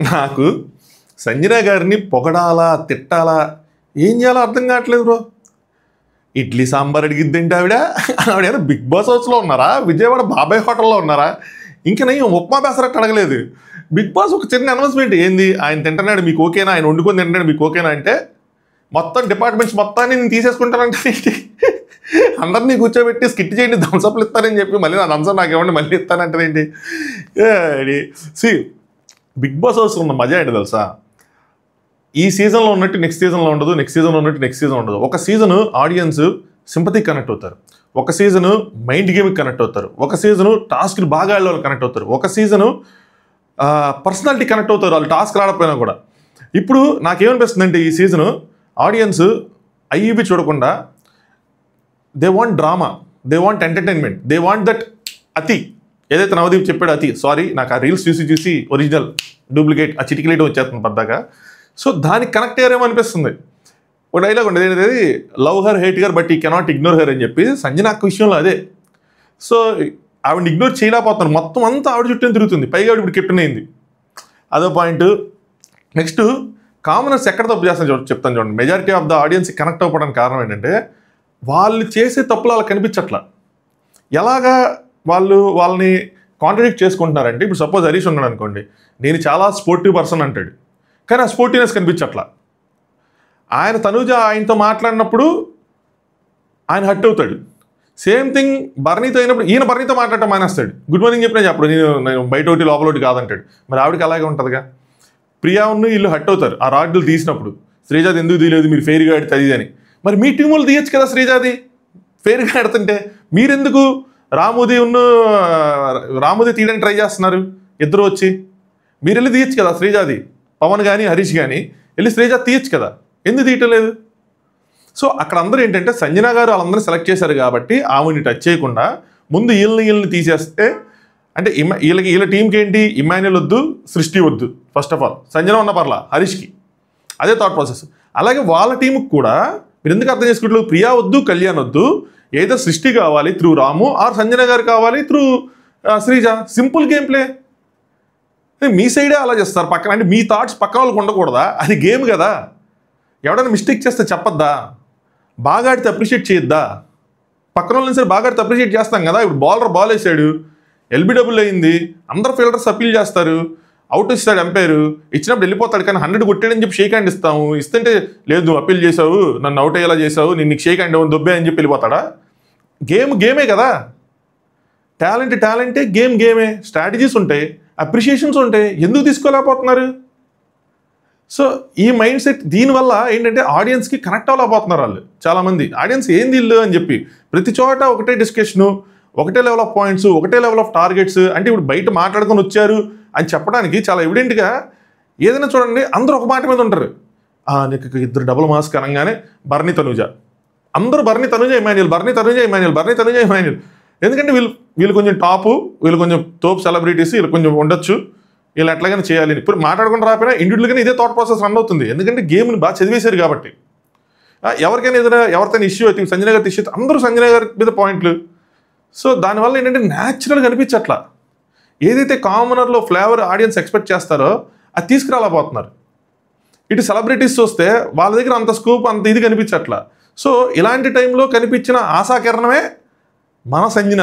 నాకు సంజన గారిని పొగడాలా తిట్టాలా ఏం చేయాలో అర్థం కావట్లేదు బ్రో. ఇడ్లీ సాంబార్ అడిగిద్దేంటి ఆవిడేదో బిగ్ బాస్ హౌస్లో ఉన్నారా, విజయవాడ బాబాయ్ హోటల్లో ఉన్నారా, ఇంకా నేను ఉప్మా పెసరట్టు అడగలేదు. బిగ్ బాస్ ఒక చిన్న అనౌన్స్మెంట్ ఏంది, ఆయన తింటున్నాడు మీకు ఓకేనా, ఆయన వండుకొని తింటున్నాడు మీకు ఓకేనా అంటే మొత్తం డిపార్ట్మెంట్స్ మొత్తాన్ని నేను తీసేసుకుంటానంటే ఏంటి, అందరినీ కూర్చోబెట్టి స్కిట్ చేయండి థమ్స్అప్లు ఇస్తారని చెప్పి మళ్ళీ నా థమ్స్అప్ నాకు ఇవ్వండి మళ్ళీ ఇస్తానంటే ఏంటి. సి బిగ్ బాస్ హౌస్ ఉన్న మజా ఏంటి తెలుసా, ఈ సీజన్లో ఉన్నట్టు నెక్స్ట్ సీజన్లో ఉండదు, నెక్స్ట్ సీజన్లో ఉన్నట్టు నెక్స్ట్ సీజన్ ఉండదు. ఒక సీజను ఆడియన్స్ సింపతికి కనెక్ట్ అవుతారు, ఒక సీజను మైండ్ గేమ్కి కనెక్ట్ అవుతారు, ఒక సీజను టాస్క్లు బాగా ఆడే వాళ్ళు కనెక్ట్ అవుతారు, ఒక సీజను పర్సనాలిటీ కనెక్ట్ అవుతారు వాళ్ళు టాస్క్ ఆడకపోయినా కూడా. ఇప్పుడు నాకేమనిపిస్తుంది అంటే ఈ సీజను ఆడియన్స్ అయ్యివి చూడకుండా they want drama, they want entertainment, they want that అతి ఏదైతే నవదీప్ చెప్పాడు అతి, సారీ నాకు ఆ రీల్స్ చూసి ఒరిజినల్ డూప్లికేట్ ఆ చిటికిలేయడం వచ్చేస్తుంది పద్దాక. సో దానికి కనెక్ట్ అయ్యారేమో అనిపిస్తుంది. ఒక డైలాగ్ ఉండేది ఏంటది, love her hate her but ఈ కెనాట్ ఇగ్నోర్ హర్ అని చెప్పి సంజన అక్క విషయంలో అదే. సో ఆవిడని ఇగ్నోర్ చేయలేకపోతున్నారు, మొత్తం అంతా ఆవిడ చుట్టూ తిరుగుతుంది, పైగా ఆవిడ ఇప్పుడు కెప్టెన్ అయింది, అదో పాయింట్. నెక్స్ట్ కామనర్స్ ఎక్కడ తప్పు చేస్తాను చెప్తాను చూడండి. Majority of the audience connect అవ్వడానికి కారణం ఏంటంటే వాళ్ళు చేసే తప్పులు వాళ్ళకి కనిపించట్లా. ఎలాగా వాళ్ళని కాంట్రడిక్ట్ చేసుకుంటున్నారంటే, ఇప్పుడు సపోజ్ హరీష్ ఉన్నాడు అనుకోండి, నేను చాలా స్పోర్టివ్ పర్సన్ అంటాడు, కానీ ఆ స్పోర్టివ్నెస్ కనిపించట్లా. ఆయన తనుజ ఆయనతో మాట్లాడినప్పుడు ఆయన హర్ట్ అవుతాడు. సేమ్ థింగ్ బర్నీతో అయినప్పుడు ఈయన బర్నీతో మాట్లాడటం మానేస్తాడు, గుడ్ మార్నింగ్ చెప్పినా చెప్పడు, నేను బయట ఒకటి లోపల ఒకటి కాదంటాడు. మరి ఆవిడకి అలాగే ఉంటుందిగా. ప్రియా ఉన్న వీళ్ళు హర్ట్ అవుతారు ఆ రాడ్లు తీసినప్పుడు, శ్రీజాది ఎందుకు తీయలేదు మీరు ఫెయిర్గా ఆడితే అని. మరి మీ టీం వాళ్ళు తీయచ్చు కదా శ్రీజాది ఫెయిర్గా ఆడుతుంటే, మీరెందుకు రాముది తీయడానికి ట్రై చేస్తున్నారు ఇద్దరు వచ్చి, మీరు వెళ్ళి తీయచ్చు కదా శ్రీజాది, పవన్ కానీ హరీష్ కానీ వెళ్ళి శ్రీజాది తీయచ్చు కదా, ఎందుకు తీయటం లేదు. సో అక్కడ అందరూ ఏంటంటే సంజన గారు వాళ్ళందరూ సెలెక్ట్ చేశారు కాబట్టి ఆమెని టచ్ చేయకుండా ముందు వీళ్ళని తీసేస్తే, అంటే వీళ్ళ టీంకి ఏంటి, ఇమాన్యుల్ వద్దు సృష్టి వద్దు, ఫస్ట్ ఆఫ్ ఆల్ సంజన ఉన్న పర్లా హరీష్కి అదే థాట్ ప్రాసెస్. అలాగే వాళ్ళ టీంకి కూడా మీరు ఎందుకు అర్థం చేసుకుంటారు, ప్రియా వద్దు కళ్యాణ్ వద్దు, ఏదో సృష్టి కావాలి through Ramu, are Sanjana garu కావాలి through Sreeja, simple game play. మీ సైడే అలా చేస్తారు పక్కన, అంటే మీ థాట్స్ పక్కన వాళ్ళకి ఉండకూడదా, అది గేమ్ కదా. ఎవడైనా మిస్టేక్ చేస్తే చెప్పొద్దా, బాగా ఆడితే అప్రిషియేట్ చేయొద్దా, పక్కన వాళ్ళని సరే బాగా ఆడితే అప్రిషియేట్ చేస్తాం కదా. ఇప్పుడు బౌలర్ బాల్ వేసాడు, ఎల్బిడబ్ల్యూ అయింది, అందరు ఫీల్డర్స్ అప్పీల్ చేస్తారు, అవుట్ ఇస్తాడు ఎంపైర్, ఇచ్చినప్పుడు వెళ్ళిపోతాడు, కానీ 100 కొట్టాడని చెప్పి షేక్ హ్యాండ్ ఇస్తాము, ఇస్తుంటే లేదు నువ్వు అప్పీల్ చేసావు నన్ను అవుట్ అయ్యేలా చేసావు నేను నీకు షేక్ హ్యాండ్ ఇవ్వను దొబ్బే అని చెప్పి వెళ్ళిపోతాడా. గేమే కదా, టాలెంటే, గేమే, స్ట్రాటజీస్ ఉంటాయి, అప్రిషియేషన్స్ ఉంటాయి, ఎందుకు తీసుకోలేకపోతున్నారు. సో ఈ మైండ్ సెట్ దీనివల్ల ఏంటంటే ఆడియన్స్కి కనెక్ట్ అవ్వలేకపోతున్నారు వాళ్ళు. చాలామంది ఆడియన్స్ ఏంది ఇల్లు అని చెప్పి ప్రతి చోట ఒకటే డిస్కషను, ఒకటే లెవెల్ ఆఫ్ పాయింట్స్, ఒకటే లెవెల్ ఆఫ్ టార్గెట్స్. అంటే ఇప్పుడు బయట మాట్లాడుకొని వచ్చారు అని చెప్పడానికి చాలా ఎవిడెంట్గా ఏదైనా చూడండి, అందరూ ఒక మాట మీద ఉంటారు. నీకు ఇద్దరు డబుల్ మాస్క్ అనగానే బర్నీ తనుజ, అందరూ బర్నీ తనుజ ఇమాన్యుల్. ఎందుకంటే వీళ్ళు కొంచెం టాపు, వీళ్ళు కొంచెం తోపు సెలబ్రిటీస్, వీళ్ళు కొంచెం ఉండొచ్చు, వీళ్ళు ఎట్లాగైనా చేయాలి. ఇప్పుడు మాట్లాడుకుని రాకపోయినా ఇండివిజువల్గానే ఇదే థాట్ ప్రాసెస్ రన్ అవుతుంది, ఎందుకంటే గేమ్ని బాగా చదివేశారు కాబట్టి. ఎవరికైనా ఏదైనా ఎవరికైనా ఇష్యూ అయితే సంజన గారి ఇష్యూ అందరూ సంజన గారి మీద పాయింట్లు. సో దానివల్ల ఏంటంటే న్యాచురల్గా అనిపించట్లా, ఏదైతే కామనర్లో ఫ్లేవర్ ఆడియన్స్ ఎక్స్పెక్ట్ చేస్తారో అది తీసుకురాలేకపోతున్నారు. ఇటు సెలబ్రిటీస్ వస్తే వాళ్ళ దగ్గర అంత స్కోప్ అంత ఇది కనిపించట్లా. సో ఇలాంటి టైంలో కనిపించిన ఆశాకిరణమే మా సంజన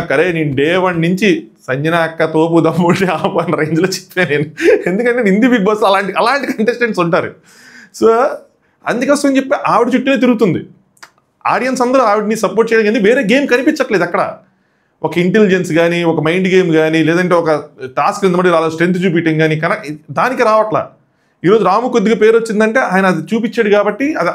అక్క. రే నేను డే 1 నుంచి సంజన అక్క తోపు దమ్ముడి ఆపని రేంజ్లో చెప్పాను నేను, ఎందుకంటే హిందీ బిగ్ బాస్ అలాంటి కంటెస్టెంట్స్ ఉంటారు. సో అందుకోసం చెప్పి ఆవిడ చుట్టూనే తిరుగుతుంది ఆడియన్స్, అందరూ ఆవిడని సపోర్ట్ చేయడం కానీ వేరే గేమ్ కనిపించట్లేదు అక్కడ. ఒక ఇంటెలిజెన్స్ కానీ, ఒక మైండ్ గేమ్ కానీ, లేదంటే ఒక టాస్క్ ఎందుకంటే రాలేదు స్ట్రెంత్ చూపించడం కానీ దానికి రావట్లా. ఈరోజు రాము కొద్దిగా పేరు వచ్చిందంటే ఆయన అది చూపించాడు కాబట్టి అది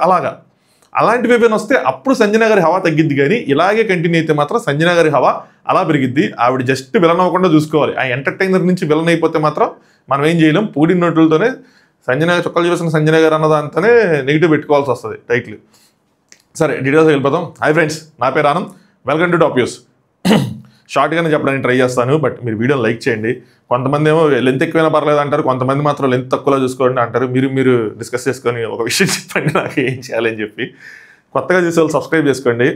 అలాంటి వేపైనా వస్తే అప్పుడు సంజన గారి హవా తగ్గిద్ది. కానీ ఇలాగే కంటిన్యూ అయితే మాత్రం సంజన గారి హవా అలా పెరిగిద్ది. ఆవిడ జస్ట్ విలన్ అవ్వకుండా చూసుకోవాలి. ఆ ఎంటర్టైనర్ నుంచి విలన్ అయిపోతే మాత్రం మనం ఏం చేయలేం. పూడి నోట్లతోనే సంజన గారు చొక్కలు చూసిన సంజన గారు అన్నదాంతోనే నెగిటివ్ పెట్టుకోవాల్సి వస్తుంది టైటిల్. సరే డీటెయిల్స్ వెళ్ళిపోతాం. హాయ్ ఫ్రెండ్స్, నా పేరు Anand, welcome to top news. షార్ట్గానే చెప్పడానికి ట్రై చేస్తాను, బట్ మీరు వీడియోని లైక్ చేయండి. కొంతమంది ఏమో లెంత్ ఎక్కువైనా పర్లేదు అంటారు, కొంతమంది మాత్రం లెంత్ తక్కువలో చూసుకోండి అంటారు. మీరు డిస్కస్ చేసుకొని ఒక విషయం చెప్పండి నాకు ఏం చేయాలని చెప్పి. కొత్తగా చూసే వాళ్ళు సబ్స్క్రైబ్ చేసుకోండి.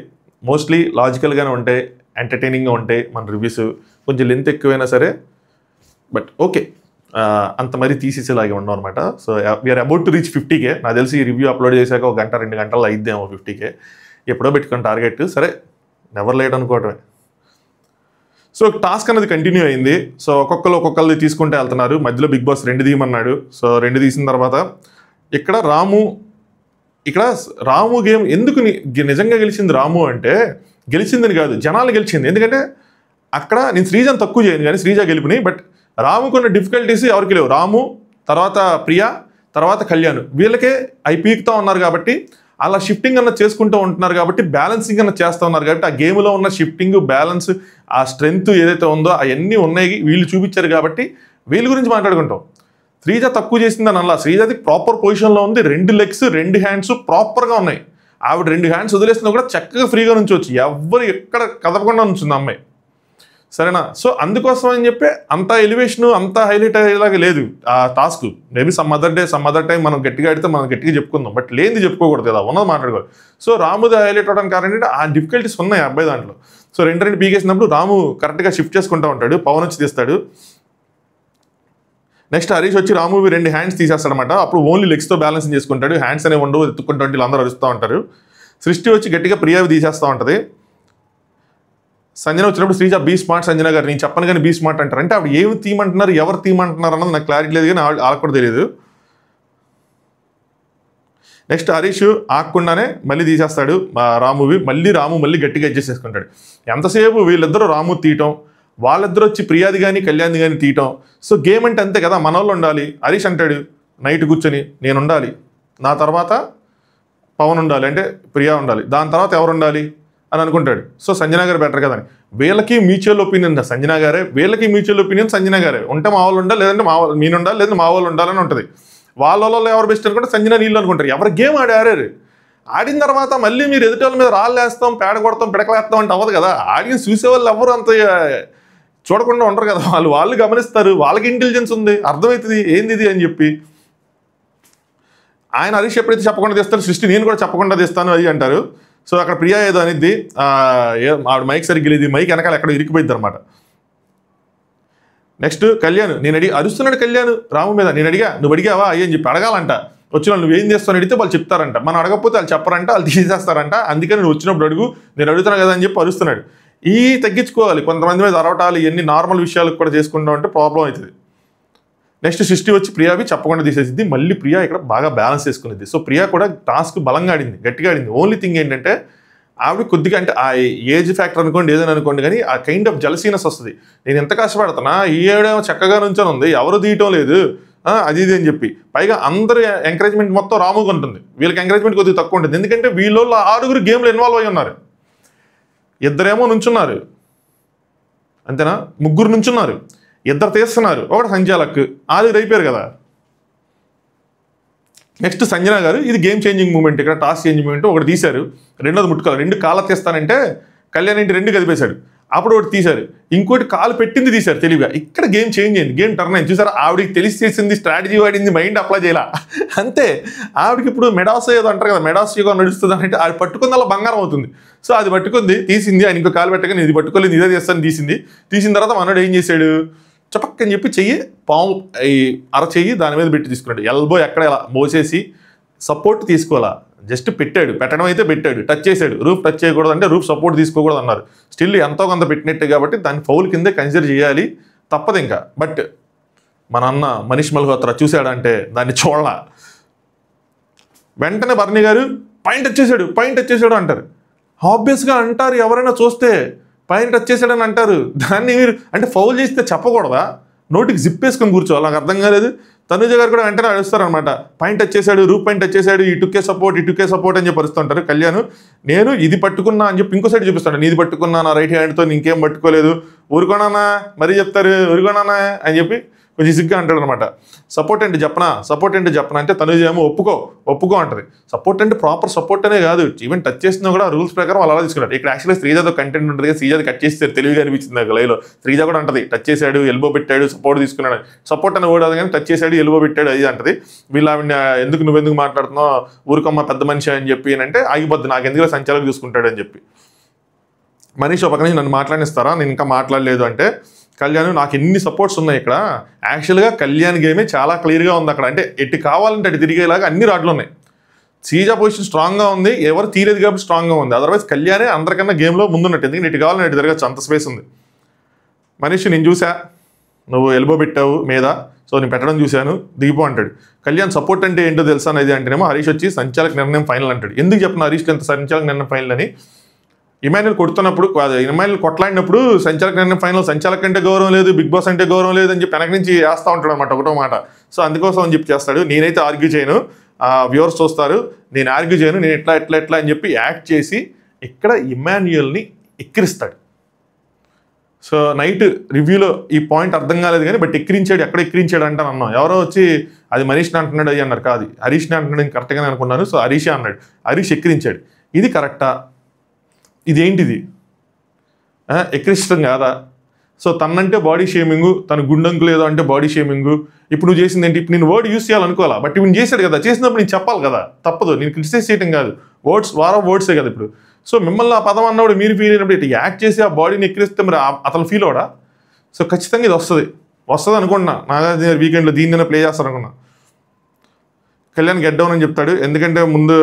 మోస్ట్లీ లాజికల్గానే ఉంటాయి, ఎంటర్టైనింగ్గా ఉంటాయి మన రివ్యూస్. కొంచెం లెంత్ ఎక్కువైనా సరే బట్ ఓకే అంత మరీ తీసేసేలాగే ఉన్నాం అనమాట. So we're about to reach 50K. నాకు తెలిసి ఈ రివ్యూ అప్లోడ్ చేశాక 1 గంట 2 గంటలు అయిద్దేమో 50K. ఎప్పుడో పెట్టుకుని టార్గెట్, సరే నెవర్ లేట్ అనుకోవటమే. సో టాస్క్ అనేది కంటిన్యూ అయింది. సో ఒక్కొక్కరు తీసుకుంటే వెళ్తున్నారు. మధ్యలో బిగ్ బాస్ 2 తీయమన్నాడు. సో 2 తీసిన తర్వాత ఇక్కడ రాము గేమ్ ఎందుకు నిజంగా గెలిచింది రాము అంటే, గెలిచిందని కాదు, జనాలు గెలిచింది. ఎందుకంటే అక్కడ నేను శ్రీజను తక్కువ చేయను కానీ శ్రీజ గెలిపిని. బట్ రాముకున్న డిఫికల్టీస్ ఎవరికి లేవు. రాము తర్వాత ప్రియా తర్వాత కళ్యాణ్ వీళ్ళకే పీకుతూ ఉన్నారు కాబట్టి, అలా షిఫ్టింగ్ అన్న చేసుకుంటూ ఉంటున్నారు కాబట్టి, బ్యాలెన్సింగ్ అన్న చేస్తూ ఉన్నారు కాబట్టి, ఆ గేమ్లో ఉన్న షిఫ్టింగ్, బ్యాలెన్స్, ఆ స్ట్రెంగ్త్ ఏదైతే ఉందో అవన్నీ ఉన్నాయి, వీళ్ళు చూపించారు కాబట్టి వీళ్ళ గురించి మాట్లాడుకుంటాం. శ్రీజ తక్కువ చేసిందని అలా, శ్రీజది ప్రాపర్ పొజిషన్లో ఉంది. 2 లెగ్స్ 2 హ్యాండ్స్ ప్రాపర్గా ఉన్నాయి. ఆవిడ 2 హ్యాండ్స్ వదిలేసినా కూడా చక్కగా ఫ్రీగా నుంచోవచ్చు. ఎవ్వరు ఎక్కడ కదపకుండా నుంచింది అమ్మాయి, సరేనా? సో అందుకోసం అని చెప్పి అంత ఎలివేషన్, అంత హైలైట్ అయ్యేలాగా లేదు ఆ task. Maybe some other time మనం గట్టిగా ఆడితే మనం గట్టిగా చెప్పుకుందాం. బట్ లేనిది చెప్పుకోకూడదు కదా, ఉన్నది మాట్లాడుకోవాలి. సో రాముది హైలైట్ అవడానికి కారణం ఏంటంటే ఆ డిఫికల్టీస్ ఉన్నాయి అబ్బాయి దాంట్లో. సో 2 పీకేసినప్పుడు రాము కరెక్ట్గా షిఫ్ట్ చేసుకుంటూ ఉంటాడు. పవన్ వచ్చి తీస్తాడు. నెక్స్ట్ హరీష్ వచ్చి రాము 2 హ్యాండ్స్ తీసేస్తాడనమాట. అప్పుడు ఓన్లీ లెగ్స్తో బ్యాలెన్సింగ్ చేసుకుంటాడు. హ్యాండ్స్ అనేవి ఉండవు, ఎత్తుకుంటూ వీళ్ళందరూ అరుస్తూ ఉంటారు. సృష్టి వచ్చి గట్టిగా ప్రియావి తీసేస్తూ ఉంటుంది. సంజన వచ్చినప్పుడు శ్రీజ బీ స్మార్ట్ సంజన గారు, నేను చెప్పను కానీ బీ స్మార్ట్ అంటారు. అంటే ఆవిడ ఏమి తీయమంటున్నారు, ఎవరు తీయమంటున్నారు అన్నది నాకు క్లారిటీ లేదు, కానీ వాళ్ళకి కూడా తెలియదు. నెక్స్ట్ హరీష్ ఆగకుండానే మళ్ళీ తీసేస్తాడు రామువి. రాము గట్టిగా అడ్జస్ట్ చేసుకుంటాడు. ఎంతసేపు వీళ్ళిద్దరూ రాము తీయటం, వాళ్ళిద్దరూ వచ్చి ప్రియాది కానీ కళ్యాణ్ది కానీ తీయటం. సో గేమ్ అంటే అంతే కదా, మన వాళ్ళు ఉండాలి. హరీష్ అంటాడు నైట్ కూర్చొని, నేను ఉండాలి, నా తర్వాత పవన్ ఉండాలి, అంటే ప్రియా ఉండాలి, దాని తర్వాత ఎవరు ఉండాలి అని అనుకుంటాడు. సో సంజన గారు బెటర్ కదా అని. వీళ్ళకి మ్యూచువల్ ఒపీనియన్ సంజన గారే, వీళ్ళకి మ్యూచువల్ ఒపీనియన్ సంజన గారే. ఉంటే మా వాళ్ళు ఉండాలి, లేదంటే నేను ఉండాలి, లేదంటే మా వాళ్ళు ఉండాలని ఉంటుంది. వాళ్ళలో ఎవరు బెస్ట్ అనుకుంటే సంజన నీళ్ళు అనుకుంటారు. ఎవరు గేమ్ ఆడారు. ఆడిన తర్వాత మళ్ళీ మీరు ఎదుటి వాళ్ళ మీద రాళ్ళు వేస్తాం, పేడ కొడతాం, పిడకలేస్తాం అంటే అవ్వదు కదా. ఆడియన్స్ చూసేవాళ్ళు ఎవరు అంత చూడకుండా ఉండరు కదా, వాళ్ళు గమనిస్తారు. వాళ్ళకి ఇంటెలిజెన్స్ ఉంది, అర్థమవుతుంది ఏంది ఇది అని చెప్పి. ఆయన హరీష్ ఎప్పుడైతే చెప్పకుండా తీస్తారు, సృష్టి నేను కూడా చెప్పకుండా తీస్తాను అది అంటారు. సో అక్కడ ప్రియా ఏదో అనిద్ది, ఆవిడ మైక్ సరిగ్గా లేదు, మైక్ వెనకాల ఎక్కడ ఇరికిపోయిద్ది అనమాట. నెక్స్ట్ కళ్యాణ్, అరుస్తున్నాడు కళ్యాణ్ రాము మీద. నేను అడిగా, నువ్వు అడిగావా అయ్యి అని చెప్పి అడగాలంట. వచ్చిన వాళ్ళు నువ్వేం చేస్తావు అడిగితే వాళ్ళు చెప్తారంట, మనం అడగకపోతే వాళ్ళు చెప్పరంట, వాళ్ళు తీసేస్తారంట. అందుకని నువ్వు వచ్చినప్పుడు అడుగు, నేను అడుగుతాను కదా అని చెప్పి అరుస్తున్నాడు. తగ్గించుకోవాలి, కొంతమంది మీద అరవటాలు ఇవన్నీ నార్మల్ విషయాలకు కూడా చేసుకుంటూ ఉంటే ప్రాబ్లం అవుతుంది. నెక్స్ట్ సృష్టి వచ్చి ప్రియావి చెప్పకుండా తీసేసింది. మళ్ళీ ప్రియా ఇక్కడ బాగా బ్యాలెన్స్ చేసుకునేది. సో ప్రియా కూడా టాస్క్ బలంగా ఆడింది, గట్టిగా ఆడింది. ఓన్లీ థింగ్ ఏంటంటే ఆవిడ కొద్దిగా, అంటే ఆ ఏజ్ ఫ్యాక్టర్ అనుకోండి, ఏదైనా అనుకోండి, కానీ ఆ కైండ్ ఆఫ్ జలసీనెస్ వస్తుంది. నేను ఎంత కష్టపడుతున్నా, ఈ ఏడేమో చక్కగా నుంచొని ఉంది, ఎవరు తీయటం లేదు అది ఇది అని చెప్పి. పైగా అందరు ఎంకరేజ్మెంట్ మొత్తం రాముగా ఉంటుంది, వీళ్ళకి ఎంకరేజ్మెంట్ కొద్దిగా తక్కువ ఉంటుంది. ఎందుకంటే వీళ్ళు 6 గేమ్లో ఇన్వాల్వ్ అయి ఉన్నారు. 2 నుంచున్నారు అంతేనా, 3 నుంచున్నారు, 2 తీస్తున్నారు, ఒకటి సంజాలక్, 6 అయిపోయారు కదా. నెక్స్ట్ సంజన గారు, ఇది గేమ్ చేంజింగ్ మూమెంట్, ఇక్కడ టాస్క్ చేంజింగ్ మూమెంట్. ఒకటి తీశారు, 2ది ముట్టుకోవాలి, 2 కాళ్ళ తీస్తానంటే కళ్యాణ్ ఇంటి 2 కదిపేశాడు. అప్పుడు ఒకటి తీశారు, ఇంకోటి కాలు పెట్టింది తీశారు తెలివిగా. ఇక్కడ గేమ్ చేంజ్ అయింది, గేమ్ టర్న్ అయింది. చూసారా, ఆవిడకి తెలిసి చేసింది, స్ట్రాటజీ వాడింది, మైండ్ అప్లై చేయాల అంతే. ఆవిడకి ఇప్పుడు మెడాస్ ఏదో అంటారు కదా, మెడాస్ యుగం నడుస్తుంది అంటే ఆవిడ పట్టుకుంది అలా బంగారం అవుతుంది. సో అది పట్టుకుంది, తీసింది. ఆయన ఇంకో కాలు పెట్టగానే ఇది పట్టుకోలేదు, ఇదే చేస్తాను తీసిన తర్వాత మనోడు ఏం చేశాడు, చపక్కని చెప్పి చెయ్యి పాము అరచెయ్యి దాని మీద పెట్టి తీసుకున్నాడు. ఎల్బో ఎక్కడ ఇలా మోసేసి సపోర్ట్ తీసుకోవాలా, జస్ట్ పెట్టాడు, పెట్టడం అయితే పెట్టాడు, టచ్ చేశాడు. రూఫ్ టచ్ చేయకూడదు అంటే రూఫ్ సపోర్ట్ తీసుకోకూడదు అన్నారు. స్టిల్ ఎంతో కొంత పెట్టినట్టే కాబట్టి దాన్ని ఫౌల్ కిందే కన్సిడర్ చేయాలి, తప్పదు ఇంకా. బట్ మన అన్న మనీష్ మల్హోత్రా చూశాడంటే దాన్ని చూడాల. వెంటనే బర్నీ గారు పాయింట్ వచ్చేసాడు అంటారు. ఆబ్వియస్గా అంటారు, ఎవరైనా చూస్తే పాయింట్ వచ్చేసాడని అంటారు. దాన్ని మీరు అంటే ఫౌల్ చేస్తే చెప్పకూడదా, నోటికి జిప్ వేసుకొని కూర్చోవాలి. నాకు అర్థం కాలేదు. తనుజ గారు కూడా వెంటనే అడుస్తారనమాట, పాయింట్ వచ్చేసాడు, రూప్ పాయింట్ వచ్చేసాడు, ఇటుకే సపోర్ట్ అని చెప్పి అరుస్తుంటారు. కళ్యాణ్ నేను ఇది పట్టుకున్నా అని చెప్పి ఇంకో సైడ్ చూపిస్తాడు, నీది పట్టుకున్నా నా రైట్ హ్యాండ్తో, ఇంకేం పట్టుకోలేదు, ఊరుకోనానా మరీ చెప్తారు, ఊరుకోనానా అని చెప్పి కొంచెం సిగ్గా అంటాడు అనమాట. సపోర్ట్ అంటే చెప్పనా అంటే తనుజ ఏమో ఒప్పుకో అంటది. సపోర్ట్ అంటే ప్రాపర్ సపోర్ట్ అనే కాదు, ఈవెన్ టచ్ చేసినా కూడా రూల్స్ ప్రకారం వాళ్ళు అలా తీసుకున్నారు. ఇక్కడ యాక్చువల్గా శ్రీజాతో కంటెంట్ ఉంటుంది, శ్రీజాది కట్ చేస్తారు, తెలివిగా అనిపించింది నాకు లైవ్లో. శ్రీజ కూడా అంటది, టచ్ చేశాడు, ఎల్బో పెట్టాడు, సపోర్ట్ తీసుకున్నాడు. సపోర్ట్ అని కూడా కానీ టచ్ చేశాడు, ఎల్బో పెట్టాడు అది అంటది. వీళ్ళు ఆవిడ నువ్వెందుకు మాట్లాడుతున్నావు, ఊరుకమ్మ పెద్ద మనిషి అని చెప్పి అంటే ఆగిపోద్ది, నాకు ఎందుకు సంచాలకు చూసుకుంటాడు అని చెప్పి. మనీష్ ఒక పక్క నుంచి నన్ను మాట్లాడిస్తారా, నేను ఇంకా మాట్లాడలేదు అంటే కళ్యాణ్ నాకు ఎన్ని సపోర్ట్స్ ఉన్నాయి ఇక్కడ, యాక్చువల్గా కళ్యాణ్ గేమే చాలా క్లియర్గా ఉంది అక్కడ, అంటే ఎటు కావాలంటే అటు తిరిగేలాగా అన్ని రాడ్లు ఉన్నాయి. శ్రీజ పొజిషన్ స్ట్రాంగ్గా ఉంది, ఎవరు తీరేది కాబట్టి స్ట్రాంగ్గా ఉంది. అదర్వైజ్ కళ్యాణే అందరికన్నా గేమ్లో ముందున్నట్టు, ఎందుకంటే ఇటు కావాలని ఇటు తిరగచ్చు, అంత స్పేస్ ఉంది. మనిషి నేను చూసా, నువ్వు ఎల్బో పెట్టావు మీద, సో నేను పెట్టడం చూశాను, దిగిపో అంటాడు. కళ్యాణ్ సపోర్ట్ అంటే ఏంటో తెలుసా అనేది అంటేనేమో హరీష్ వచ్చి సంచాలక నిర్ణయం ఫైనల్ అంటాడు. ఎందుకు చెప్పిన హరీష్కి ఎంత సంచాలక నిర్ణయం ఫైనల్ అని, ఇమాన్యుల్ కొడుతున్నప్పుడు, ఇమాన్యుల్ కొట్లాడినప్పుడు సంచాలక నిర్ణయం ఫైనల్, సంచాలక అంటే గౌరవం లేదు, బిగ్ బాస్ అంటే గౌరవం లేదు అని చెప్పి వెనక నుంచి వేస్తూ ఉంటాడు అనమాట ఒకటో మాట. సో అందుకోసం అని చెప్పి చేస్తాడు. నేనైతే ఆర్గ్యూ చేయను, వ్యూవర్స్ చూస్తారు, నేను ఆర్గ్యూ చేయను, నేను ఎట్లా అని చెప్పి యాక్ట్ చేసి ఇక్కడ ఇమాన్యుయల్ని ఎక్కిరిస్తాడు. సో నైట్ రివ్యూలో ఈ పాయింట్ అర్థం కాలేదు కానీ బట్ ఎక్కిరించాడు. ఎక్కడ ఎక్కిరించాడు అంటే అన్నాం, ఎవరో వచ్చి అది మనీష్ని అంటున్నాడు అయ్యి అన్నారు, కాదు హరీష్ని అంటున్నాడు, నేను కరెక్ట్గానే అనుకున్నాను. సో హరీషే అన్నాడు, హరీష్ ఎక్కిరించాడు. ఇది కరెక్టా? ఇదేంటిది? ఎక్కిరిష్టం కాదా? సో తనంటే బాడీ షేమింగు, తన గుండంకు లేదో అంటే బాడీ షేమింగు. ఇప్పుడు నువ్వు చేసింది ఏంటి? ఇప్పుడు నేను వర్డ్ యూస్ చేయాలనుకోవాలా, బట్ ఇప్పుడు చేశాడు కదా, చేసినప్పుడు నేను చెప్పాలి కదా, తప్పదు. నేను క్రిటిసైజ్ చేయడం కాదు, వర్డ్సే కదా ఇప్పుడు. సో మిమ్మల్ని ఆ పదం అన్నప్పుడు మీరు ఫీల్ అయినప్పుడు ఇటు యాక్ట్ చేసి ఆ బాడీని ఎక్కిరిస్తే మరి అతను ఫీల్ అవడా? సో ఖచ్చితంగా ఇది వస్తుంది అనుకున్నా. నాగార్జున వీకెండ్లో దీన్నైనా ప్లే చేస్తారు అనుకున్నా. కళ్యాణ్ గెట్ డౌన్ అని చెప్తాడు, ఎందుకంటే ముందు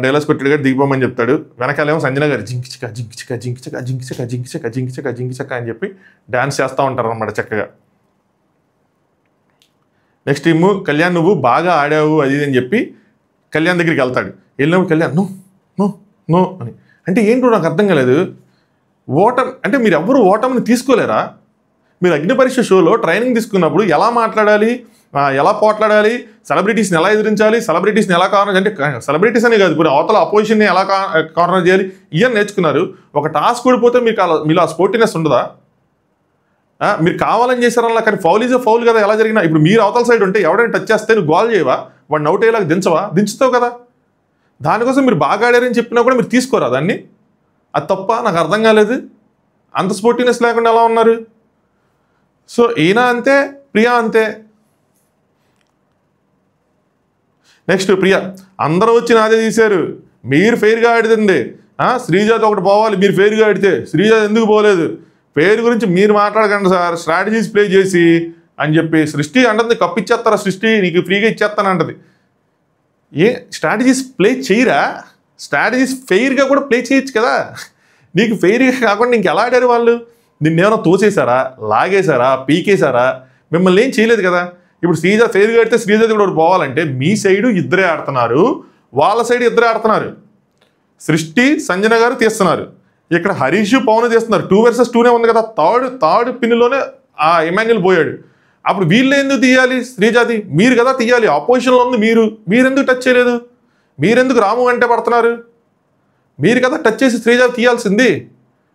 డైలాగ్స్ కొట్టాడు గారు దిగిపోమని చెప్తాడు. వెనకాలేమో సంజన గారు జింకిచక జింకిచక జింకిచక జింకిచక జింకిచక జింకిచక జింకిచక అని చెప్పి డాన్స్ చేస్తూ ఉంటారు అన్నమాట చక్కగా. నెక్స్ట్ టీము కళ్యాణ్ నువ్వు బాగా ఆడావు అది అని చెప్పి కళ్యాణ్ దగ్గరికి వెళ్తాడు. వెళ్ళినప్పుడు కళ్యాణ్ నో నో నో అని అంటే ఏంటో నాకు అర్థం కాలేదు. అంటే మీరు ఎవ్వరు ఓటమిని తీసుకోలేరా? మీరు అగ్ని పరీక్ష షోలో ట్రైనింగ్ తీసుకున్నప్పుడు ఎలా మాట్లాడాలి, ఎలా పోట్లాడాలి, సెలబ్రిటీస్ని ఎలా ఎదిరించాలి, సెలబ్రిటీస్ని ఎలా కార్నర్, అంటే సెలబ్రిటీస్ అనే కాదు ఇప్పుడు అవతల అపోజిషన్ని ఎలా కార్నర్ చేయాలి, ఇవన్నీ నేర్చుకున్నారు. ఒక టాస్క్ ఓడిపోతే మీలో ఆ స్పోర్టినెస్ ఉండదా? మీరు కావాలని చేశారల్లా, కానీ ఫౌల్ ఈజ్ ఫౌల్ కదా ఎలా జరిగినా. ఇప్పుడు మీరు అవతల సైడ్ ఉంటే ఎవడైనా టచ్ చేస్తే నువ్వు గోల్ చేయవా, వాడిని అవుట్ అయ్యేలాగా దించుతావు కదా. దానికోసం మీరు బాగా ఆడారని చెప్పినా కూడా మీరు తీసుకోరా దాన్ని? అది తప్ప నాకు అర్థం కాలేదు. అంత స్పోర్టినెస్ లేకుండా ఎలా ఉన్నారు? సో ఈయన అంతే, ప్రియా అంతే. నెక్స్ట్ ప్రియా, అందరూ వచ్చి నాదే తీశారు, మీరు ఫెయిర్గా ఆడుతుంది, శ్రీజాత్ ఒకటి పోవాలి, మీరు ఫెయిర్గా ఆడితే శ్రీజాత్ ఎందుకు పోలేదు, పేరు గురించి మీరు మాట్లాడకండి సార్, స్ట్రాటజీస్ ప్లే చేసి అని చెప్పి సృష్టి అంటుంది. కప్పిచ్చేస్తారా సృష్టి, నీకు ఫ్రీగా ఇచ్చేస్తానంటది. ఏ స్ట్రాటజీస్ ప్లే చేయరా? స్ట్రాటజీస్ ఫెయిర్గా కూడా ప్లే చేయొచ్చు కదా. నీకు ఫెయిర్గా కాకుండా ఇంక ఎలా ఆడారు వాళ్ళు? నిన్నేమైనా తోసేశారా, లాగేశారా, పీకేశారా? మిమ్మల్ని ఏం చేయలేదు కదా. ఇప్పుడు శ్రీజ ఫెయిర్గా ఆడితే శ్రీజాత్ కూడా పోవాలంటే మీ సైడు ఇద్దరే ఆడుతున్నారు, వాళ్ళ సైడ్ ఇద్దరే ఆడుతున్నారు. సృష్టి సంజన గారు తీస్తున్నారు, ఇక్కడ హరీష్ పవన్ తీస్తున్నారు. 2 versus 2 ఉంది కదా. థర్డ్ పిన్నులోనే ఆ ఇమాన్యుల్ పోయాడు. అప్పుడు వీళ్ళు ఎందుకు తీయాలి? శ్రీజాతి మీరు కదా తీయాలి, ఆపోజిషన్లో ఉంది మీరెందుకు టచ్ చేయలేదు? మీరెందుకు రాము అంటే పడుతున్నారు? మీరు కదా టచ్ చేసి శ్రీజాతి తీయాల్సింది.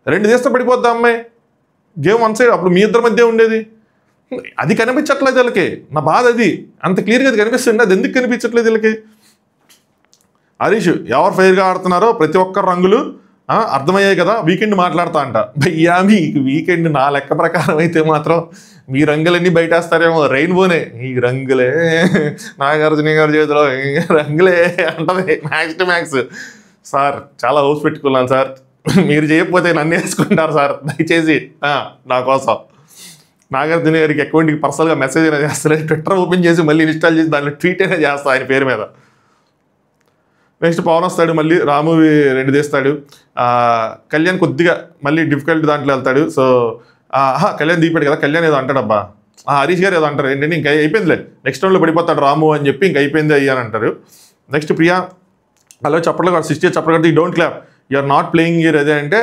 2 తీస్తే పడిపోద్దా అమ్మాయి, గేమ్ వన్ సైడ్. అప్పుడు మీ ఇద్దరి మధ్య ఉండేది. అది కనిపించట్లేదు వీళ్ళకి. నా బాధ అది. అంత క్లియర్గా అది కనిపిస్తుంది, అది ఎందుకు కనిపించట్లేదు వీళ్ళకి? హరీష్ ఎవరు ఫెయిర్గా ఆడుతున్నారో ప్రతి ఒక్కరు రంగులు అర్థమయ్యాయి కదా, వీకెండ్ మాట్లాడుతా అంట. భయ్యా మీకు వీకెండ్ నా లెక్క ప్రకారం అయితే మాత్రం మీ రంగులన్నీ బయటేస్తారేమో, రెయిన్బోనే ఈ రంగులే, నాగార్జున గారి చేతిలో రంగులే అంటది మ్యాక్స్ టు మ్యాక్స్. సార్ చాలా హౌస్ పెట్టుకున్నాను సార్, మీరు చేయకపోతే నన్ను వేసుకుంటారు సార్, దయచేసి నా కోసం. నాగార్జున గారికి అకౌంట్కి పర్సనల్గా మెసేజ్ అయినా చేస్తారు, ట్విట్టర్ ఓపెన్ చేసి మళ్ళీ ఇన్స్టాల్ చేసి దాంట్లో ట్వీట్ అయినా చేస్తా ఆయన పేరు మీద. నెక్స్ట్ పవన్ వస్తాడు, మళ్ళీ రాము 2 తీస్తాడు. కళ్యాణ్ కొద్దిగా మళ్ళీ డిఫికల్ట్ దాంట్లో వెళ్తాడు. సో కళ్యాణ్ దిగిపోయాడు కదా, కళ్యాణ్ ఏదో అంటాడబ్బా, హరీష్ గారు ఏదో అంటారు ఏంటంటే ఇంకా అయిపోయిందిలే, నెక్స్ట్ రౌండ్లో పడిపోతాడు రాము అని చెప్పి ఇంకా అయిపోయింది అయ్యా అని అంటారు. నెక్స్ట్ ప్రియా అలా చప్పట్లు కాదు, సిస్టర్ చప్పట్లు కడితే don't clap, you're not playing here అదే అంటే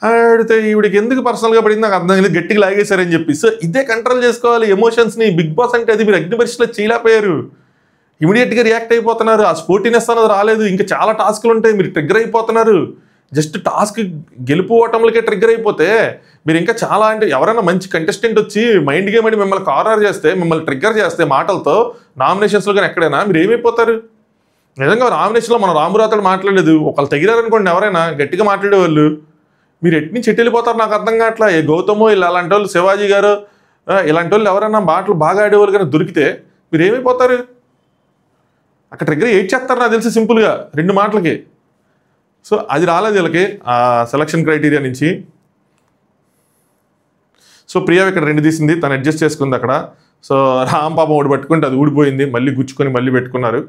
ఆడితే ఈవిడికి ఎందుకు పర్సనల్గా పడింది నాకు అర్థం లేదు, గట్టిగా లాగేశారని చెప్పి. సో ఇదే కంట్రోల్ చేసుకోవాలి ఎమోషన్స్ని. బిగ్ బాస్ అంటే అది మీరు అగ్ని పరీక్షలో చేయలేకపోయారు, ఇమీడియట్గా రియాక్ట్ అయిపోతున్నారు. ఆ స్పోర్టినెస్ అనేది రాలేదు. ఇంకా చాలా టాస్క్లు ఉంటాయి, మీరు ట్రిగ్గర్ అయిపోతున్నారు. జస్ట్ టాస్క్ గెలుపు ఓటములకే ట్రిగ్గర్ అయిపోతే మీరు ఇంకా చాలా, అంటే ఎవరైనా మంచి కంటెస్టెంట్ వచ్చి మైండ్ గేమ్ అని మిమ్మల్ని కార్నర్ చేస్తే, మిమ్మల్ని ట్రిగ్గర్ చేస్తే మాటలతో నామినేషన్స్లో కానీ ఎక్కడైనా మీరు ఏమైపోతారు? నిజంగా నామినేషన్లో మన రామురాతడు మాట్లాడలేదు, ఒకళ్ళు తగిలారనుకోండి ఎవరైనా గట్టిగా మాట్లాడేవాళ్ళు, మీరు ఎటు నుంచి ఎటు వెళ్ళిపోతారు నాకు అర్థం కావట్లా. ఏ గౌతము ఇలా అలాంటి వాళ్ళు, శివాజీ గారు ఇలాంటి వాళ్ళు ఎవరైనా మాటలు బాగా ఆడేవాళ్ళు కానీ దొరికితే మీరు ఏమైపోతారు? అక్కడ ట్రిగ్గర్ చేస్తారు నాకు తెలిసి సింపుల్గా 2 మాటలకి. సో అది రాలేదు వీళ్ళకి ఆ సెలక్షన్ క్రైటీరియా నుంచి. సో ప్రియా ఇక్కడ 2 తీసింది, తను అడ్జస్ట్ చేసుకుంది అక్కడ. సో రామ్ పాపం ఒకటి పట్టుకుంటే అది ఊడిపోయింది, మళ్ళీ గుచ్చుకొని మళ్ళీ పెట్టుకున్నారు.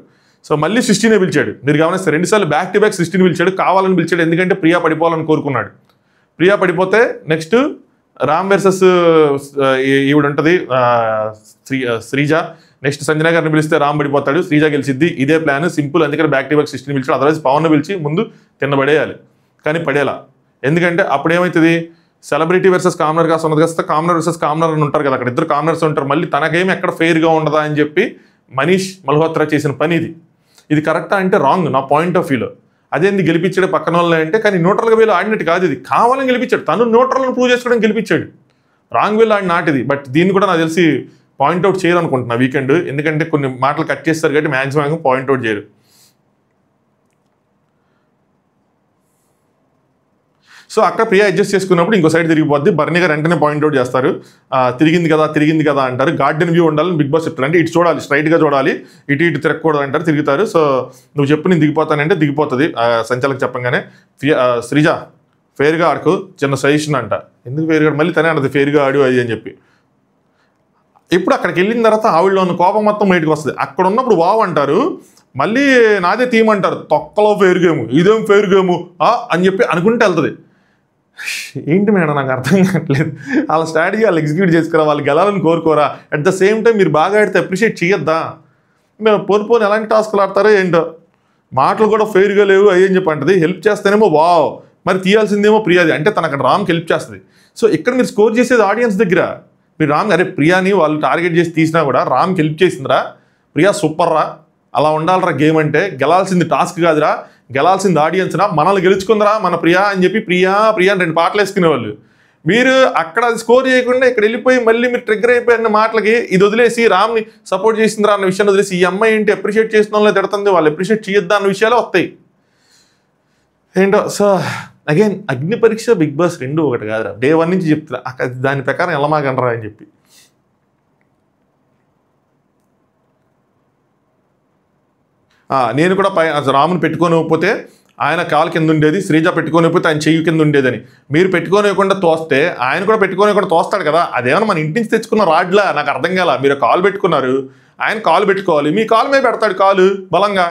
సో మళ్ళీ 16 పిలిచాడు. మీరు గమనిస్తే 2 సార్లు బ్యాక్ టు బ్యాక్ 16 పిలిచాడు, కావాలని పిలిచాడు, ఎందుకంటే ప్రియా పడిపోవాలని కోరుకున్నాడు. ప్రియా పడిపోతే నెక్స్ట్ రామ్ వర్సెస్ ఈవిడ ఉంటుంది శ్రీజ. నెక్స్ట్ సంజన గారిని పిలిస్తే రామ్ పడిపోతాడు, శ్రీజ గెలిచిద్ది. ఇదే ప్లాన్ సింపుల్, అందుకని బ్యాక్ టు బ్యాక్ 16 పిలిచాడు. అదర్వైజ్ పవన్ పిలిచి ముందు కింద పడేయాలి, కానీ పడేలా. ఎందుకంటే అప్పుడు ఏమవుతుంది, సెలబ్రిటీ వర్సెస్ కామనర్ కాస్త ఉన్నది కాస్త కామనర్ వర్సెస్ కామనర్ అని ఉంటారు కదా, అక్కడ ఇద్దరు కామనర్స్ ఉంటారు. మళ్ళీ తనకేమి ఎక్కడ ఫెయిర్గా ఉండదా అని చెప్పి మనీష్ మల్హోత్రా చేసిన పని ఇది కరెక్టా అంటే రాంగ్ నా పాయింట్ ఆఫ్ వ్యూలో. అదేంది గెలిపించాడు పక్కన వాళ్ళని అంటే, కానీ న్యూట్రల్గా వేలు ఆడినట్టు కాదు, ఇది కావాలని గెలిపించాడు, తను న్యూట్రల్ని ప్రూవ్ చేసుకోవడం గెలిపించాడు. రాంగ్ వేలు ఆడి నాటిది. బట్ దీన్ని కూడా నాకు తెలిసి పాయింట్అవుట్ చేయాలనుకుంటున్నా వీకెండ్, ఎందుకంటే కొన్ని మాటలు కట్ చేస్తారు కాబట్టి మ్యాక్సిమం పాయింట్అవుట్ చేయరు. సో అక్కడ ప్రియా అడ్జస్ట్ చేసుకున్నప్పుడు ఇంకో సైడ్ తిరిగిపోద్ది. బర్నీ గారు వెంటనే పాయింట్అవుట్ చేస్తారు, తిరిగింది కదా అంటారు. గార్డెన్ వ్యూ ఉండాలని బిగ్ బాస్ చెప్తారు, అంటే ఇటు చూడాలి, స్ట్రైట్గా చూడాలి, ఇటు తిరగకూడదు అంటారు. తిరుగుతారు. సో నువ్వు చెప్పు నేను దిగిపోతానంటే దిగిపోతుంది. సంచాలకు చెప్పంగానే శ్రీజ ఫెయిర్గా ఆడుకో, చిన్న సజెషన్ అంట. ఎందుకు ఫెయిర్గా, మళ్ళీ తనే అంటది ఫెయిర్గా ఆడు అది అని చెప్పి. ఇప్పుడు అక్కడికి వెళ్ళిన తర్వాత ఆవిడలో ఉన్న కోపం మొత్తం బయటకు వస్తుంది. అక్కడ ఉన్నప్పుడు వావ్ అంటారు, మళ్ళీ నాదే థీమ్ అంటారు, తొక్కలో ఫెయిర్ గేము, ఇదేం ఫెయిర్ గేము అని చెప్పి అనుకుంటే వెళ్తుంది. ఏంటి మేడం నాకు అర్థం కావట్లేదు. వాళ్ళ స్ట్రాటజీ వాళ్ళు ఎగ్జిక్యూట్ చేసుకురా, వాళ్ళు గెలాలని కోరుకోరా. అట్ ద సేమ్ టైం మీరు బాగా ఆడితే అప్రిషియేట్ చేయొద్దా? మేము పోను ఎలాంటి టాస్క్లు ఆడతారో ఏంటో, మాటలు కూడా ఫెయిర్గా లేవు అయ్యి అని చెప్పి అంటది. హెల్ప్ చేస్తేనేమో వావ్, మరి తీయాల్సిందేమో ప్రియాది, అంటే తన అక్కడ రామ్కి హెల్ప్ చేస్తుంది. సో ఇక్కడ మీరు స్కోర్ చేసేది ఆడియన్స్ దగ్గర. మీరు రామ్ అరే ప్రియాని వాళ్ళు టార్గెట్ చేసి తీసినా కూడా రామ్కి హెల్ప్ చేసిందిరా, ప్రియా సూపర్ రా, అలా ఉండాలరా గేమ్ అంటే, గెలాల్సింది టాస్క్ కాదురా, గెలాల్సింది ఆడియన్స్ రా, మనల్ని గెలుచుకుందరా మన ప్రియా అని చెప్పి ప్రియా అని 2 పాటలు వేసుకునేవాళ్ళు. మీరు అక్కడ అది స్కోర్ చేయకుండా ఇక్కడ వెళ్ళిపోయి మళ్ళీ మీరు ట్రిగ్గర్ అయిపోయిన మాటలకి ఇది వదిలేసి రామ్ని సపోర్ట్ చేసిందిరా అన్న విషయాన్ని వదిలేసి ఈ అమ్మాయి ఏంటి అప్రిషియేట్ చేసిన వాళ్ళని తిడుతుంది, వాళ్ళు అప్రిషియేట్ చేయొద్దా అన్న విషయాలు వస్తాయి ఏంటో. సో అగైన్ అగ్ని పరీక్ష బిగ్ బాస్ 2 ఒకటి కాదురా, డే 1 నుంచి చెప్తున్నా దాని ప్రకారం ఎలా మాకంటారా అని చెప్పి. నేను కూడా రాముని పెట్టుకోనివ్వకపోతే ఆయన కాలు కింద ఉండేది, శ్రీజ పెట్టుకోనివ్వకపోతే ఆయన చెయ్యి కింద ఉండేదని. మీరు పెట్టుకోనివ్వకుండా తోస్తే ఆయన కూడా పెట్టుకోనివ్వకుండా తోస్తాడు కదా, అదేమన్నా మన ఇంటి నుంచి తెచ్చుకున్న రాడ్లా, నాకు అర్థం కాల. మీరు కాలు పెట్టుకున్నారు, ఆయన కాలు పెట్టుకోవాలి, మీ కాలు మీద పెడతాడు కాలు బలంగా,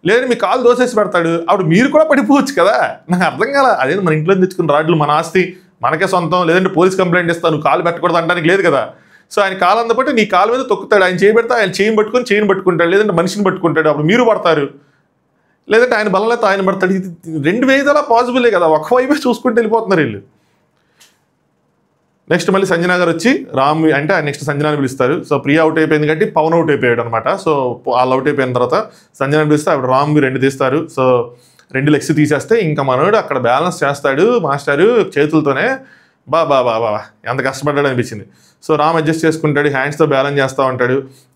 లేదు మీ కాలు దోసేసి పెడతాడు, అప్పుడు మీరు కూడా పడిపోవచ్చు కదా, నాకు అర్థం కాల. అదే మన ఇంట్లో తెచ్చుకున్న రాడ్లు, మన ఆస్తి మనకే సొంతం, లేదంటే పోలీస్ కంప్లైంట్ ఇస్తాను నువ్వు కాలు పెట్టకూడదు అనడానికి లేదు కదా. సో ఆయన కాలు అందబట్టి నీ కాలు మీద తొక్కుతాడు, ఆయన చేయి పెడితే ఆయన చేయిని పట్టుకొని చేయిని పట్టుకుంటాడు, లేదంటే మనిషిని పట్టుకుంటాడు, అప్పుడు మీరు పడతారు, లేదంటే ఆయన బలం లేకపోతే ఆయన పడతాడు. ఇది 2 విధాలా పాసిబులే కదా, ఒకవైపే చూసుకుంటూ వెళ్ళిపోతున్నారు వీళ్ళు. నెక్స్ట్ మళ్ళీ సంజన గారు వచ్చి రామ్ అంటే ఆయన నెక్స్ట్ సంజనాని పిలుస్తారు. సో ప్రియా అవుట్ అయిపోయింది కాబట్టి పవన్ అవుట్ అయిపోయాడు అనమాట. సో వాళ్ళు అవుట్ అయిపోయిన తర్వాత సంజనాని పిలిస్తే ఆవిడ రామ్ 2 తీస్తారు. సో 2 లెగ్స్ తీసేస్తే ఇంకా మనోడు అక్కడ బ్యాలెన్స్ చేస్తాడు మాస్టారు చేతులతోనే. బాబా ఎంత కష్టపడ్డాడు అనిపించింది. సో రామ్ అడ్జస్ట్ చేసుకుంటాడు, హ్యాండ్స్తో బ్యాలెన్స్ చేస్తూ ఉంటాడు.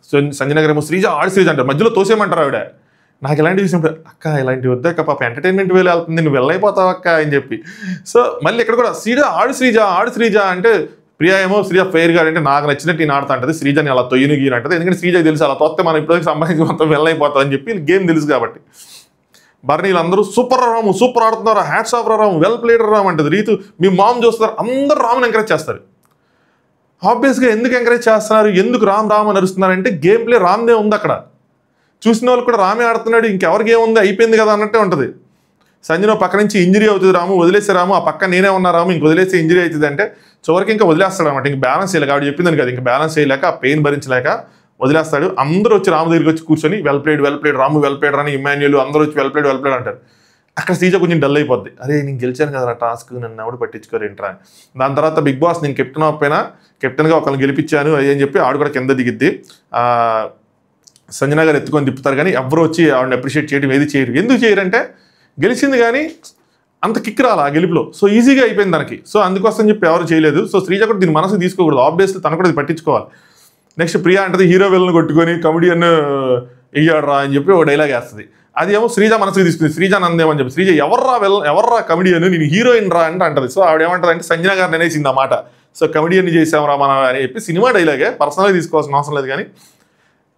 సో సంజన గారు ఏమో శ్రీజ అంటారు, మధ్యలో తోసేయమంటారు ఆవిడ. నాకు ఇలాంటివి చూసినప్పుడు అక్క ఇలాంటివి వద్దాక పాప ఎంటర్టైన్మెంట్ వేలు వెళ్తుంది, నువ్వు వెళ్ళైపోతావు అక్క అని చెప్పి. సో మళ్ళీ ఇక్కడ కూడా ఆడు శ్రీజ అంటే ప్రియా ఏమో శ్రీజ ఫెయిర్ గా అంటే నాకు నచ్చినట్టు నేను ఆడుతా అంటది, శ్రీజని అలా తొయ్యను గీని అంటది. ఎందుకంటే శ్రీజకి తెలుసు అలా తోస్తే మనం ఇప్పటికి సంబంధించి మొత్తం వెళ్ళైపోతాం అని చెప్పి గేమ్ తెలుసు కాబట్టి. బర్నీలు అందరూ సూపర్ రాము, సూపర్ ఆడుతున్నారు, హ్యాట్స్ ఆఫ్ రాము, వెల్ ప్లేడ్ రామ్ అంటది. రీతు మీ మామ్ చూస్తున్నారు, అందరూ రామ్ని ఎంకరేజ్ చేస్తారు. ఆబ్వియస్గా ఎందుకు ఎంకరేజ్ చేస్తున్నారు, ఎందుకు రామ్ అని అరుస్తున్నారంటే గేమ్ ప్లే రామ్దే ఉంది అక్కడ. చూసిన వాళ్ళు కూడా రామే ఆడుతున్నాడు, ఇంకెవరికి ఏముంది అయిపోయింది కదా అన్నట్టే ఉంటుంది. సంజన పక్క నుంచి ఇంజరీ అవుతుంది, రాము వదిలేసే రాము, ఆ పక్క నేనే ఉన్నా రాము, ఇంక వదిలేస్తే ఇంజరీ అవుతుంది అంటే చివరికి ఇంకా వదిలేస్తాడు అనమాట. ఇంక బ్యాలెన్స్ చేయలేక ఆవిడ చెప్పిందని కదా, ఇంకా బ్యాలెన్స్ చేయలేక ఆ పెయిన్ భరించలేక వదిలేస్తాడు. అందరూ వచ్చి రాము దగ్గరికి వచ్చి కూర్చొని వెల్ ప్లేడ్ రాము వెల్ ప్లేడ్ అని ఇమాన్యుల్ అందరూ వచ్చి వెల్ ప్లేడ్ అంటారు. అక్కడ శ్రీజ కొంచెం డల్ అయిపోద్ది, అరే నేను గెలిచాను కదా టాస్క్, నన్ను ఎవడు పట్టించుకోరేంట్రా. దాని తర్వాత బిగ్ బాస్ నేను కెప్టెన్ అవ్వకపోయినా కెప్టెన్గా ఒకరిని గెలిపించాను అది అని చెప్పి ఆవిడ కూడా కింద దిగిద్ది. సంజన గారు ఎత్తుకొని తిప్పుతారు, కానీ ఎవరు వచ్చి ఆవిడని అప్రిషియేట్ చేయడం ఏది చేయరు. ఎందుకు చేయరంటే గెలిచింది కానీ అంత కిక్ రాలా ఆ గెలుపులో, సో ఈజీగా అయిపోయింది తనకి. సో అందుకోసం చెప్పి ఎవరు చేయలేదు. సో శ్రీజ కూడా దీన్ని మనసుకు తీసుకోకూడదు, ఆబ్వియస్లీ తను కూడా ఇది పట్టించుకోవాలి. నెక్స్ట్ ప్రియా అంటది హీరో విల్లను కొట్టుకొని కమెడియన్ ఇయ్యాడరా అని చెప్పి ఒక డైలాగ్ వేస్తుంది. అది ఏమో శ్రీజ మనసుకు తీసుకుంది, శ్రీజ నందేమని చెప్పి. శ్రీజ ఎవర్రా కమెడియన్, నేను హీరోయిన్ రా అంటే అంటది. సో ఆవిడ ఏమంటది అంటే సంజన గారు అనేసింది ఆ మాట. సో కమెడియన్ చేసామరా మనం అని చెప్పి సినిమా డైలాగే, పర్సనల్గా తీసుకోవాల్సిన అవసరం లేదు. కానీ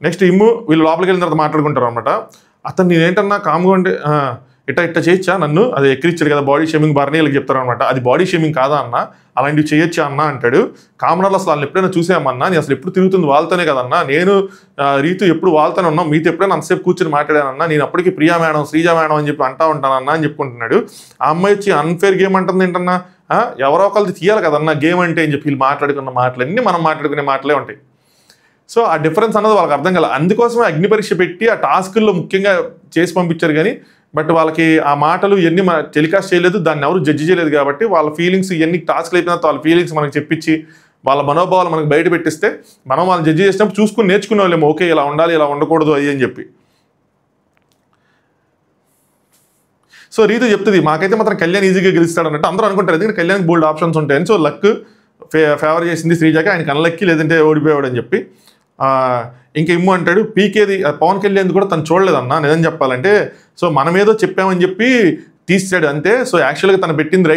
నెక్స్ట్ వీళ్ళు లోపలికి వెళ్ళిన తర్వాత మాట్లాడుకుంటారు అనమాట. అతను నేనేంటన్నా కామ్గా ఉంటే ఇట్లా చేయొచ్చా నన్ను, అది ఎక్కిరిచ్చాడు కదా బాడీ షేమింగ్ బర్నీలకు చెప్తారనమాట. అది బాడీ షేమింగ్ కాదా అన్న, అలాంటివి చేయొచ్చా అన్న అంటాడు. కామనర్లు అసలు వాళ్ళని ఎప్పుడైనా చూసామన్నా, నేను అసలు ఎప్పుడు తిరుగుతుంది వాళ్ళతోనే కదన్నా, నేను రీతు ఎప్పుడు వాళ్ళతోనే ఉన్నాం, మీతో ఎప్పుడైనా అంతసేపు కూర్చొని మాట్లాడానన్నా, నేను అప్పటికి ప్రియా మేడం శ్రీజా మేడం అని చెప్పి అంటా ఉంటానన్నా అని చెప్పుకుంటున్నాడు. ఆ అమ్మాయి వచ్చి అన్ఫేర్ గేమ్ అంటుంది ఏంటన్నా, ఎవరో ఒకరిది తీయాలి కదన్నా గేమ్ అంటే అని చెప్పి వీళ్ళు మాట్లాడుకున్న మాటలన్నీ మనం మాట్లాడుకునే మాటలే ఉంటాయి. సో ఆ డిఫరెన్స్ అన్నది వాళ్ళకి అర్థం కాలేదు. అందుకోసమే అగ్ని పరీక్ష పెట్టి ఆ టాస్కుల్లో ముఖ్యంగా చేసి పంపించారు. కానీ బట్ వాళ్ళకి ఆ మాటలు ఇవన్నీ టెలికాస్ట్ చేయలేదు, దాన్ని ఎవరు జడ్జి చేయలేదు. కాబట్టి వాళ్ళ ఫీలింగ్స్ ఇవన్నీ టాస్క్లు అయిపోయిన వాళ్ళ ఫీలింగ్స్ మనకి చెప్పించి వాళ్ళ మనోభావాలు మనకు బయట పెట్టిస్తే మనం వాళ్ళు జడ్జి చేసినప్పుడు చూసుకుని నేర్చుకునే వాళ్ళేమో, ఓకే ఇలా ఉండాలి ఇలా ఉండకూడదు అని చెప్పి. సో రీతు చెప్తుంది మాకైతే మాత్రం కళ్యాణ్ ఈజీగా గెలుస్తాడు అన్నట్టు అందరూ అనుకుంటారు. ఎందుకంటే కళ్యాణ్కి బోల్డ్ ఆప్షన్స్ ఉంటాయని. సో లక్ ఫేవర్ చేసింది శ్రీజాకి, ఆయనకి అన్లక్కి లేదంటే ఓడిపోయాడు అని చెప్పి. ఇంకా ఇమ్ము అంటాడు పీకేది పవన్ కళ్యాణ్ కూడా తను చూడలేదన్నా నిజం చెప్పాలంటే. సో మనం ఏదో చెప్పామని చెప్పి తీసాడు అంతే. సో యాక్చువల్గా తను పెట్టింది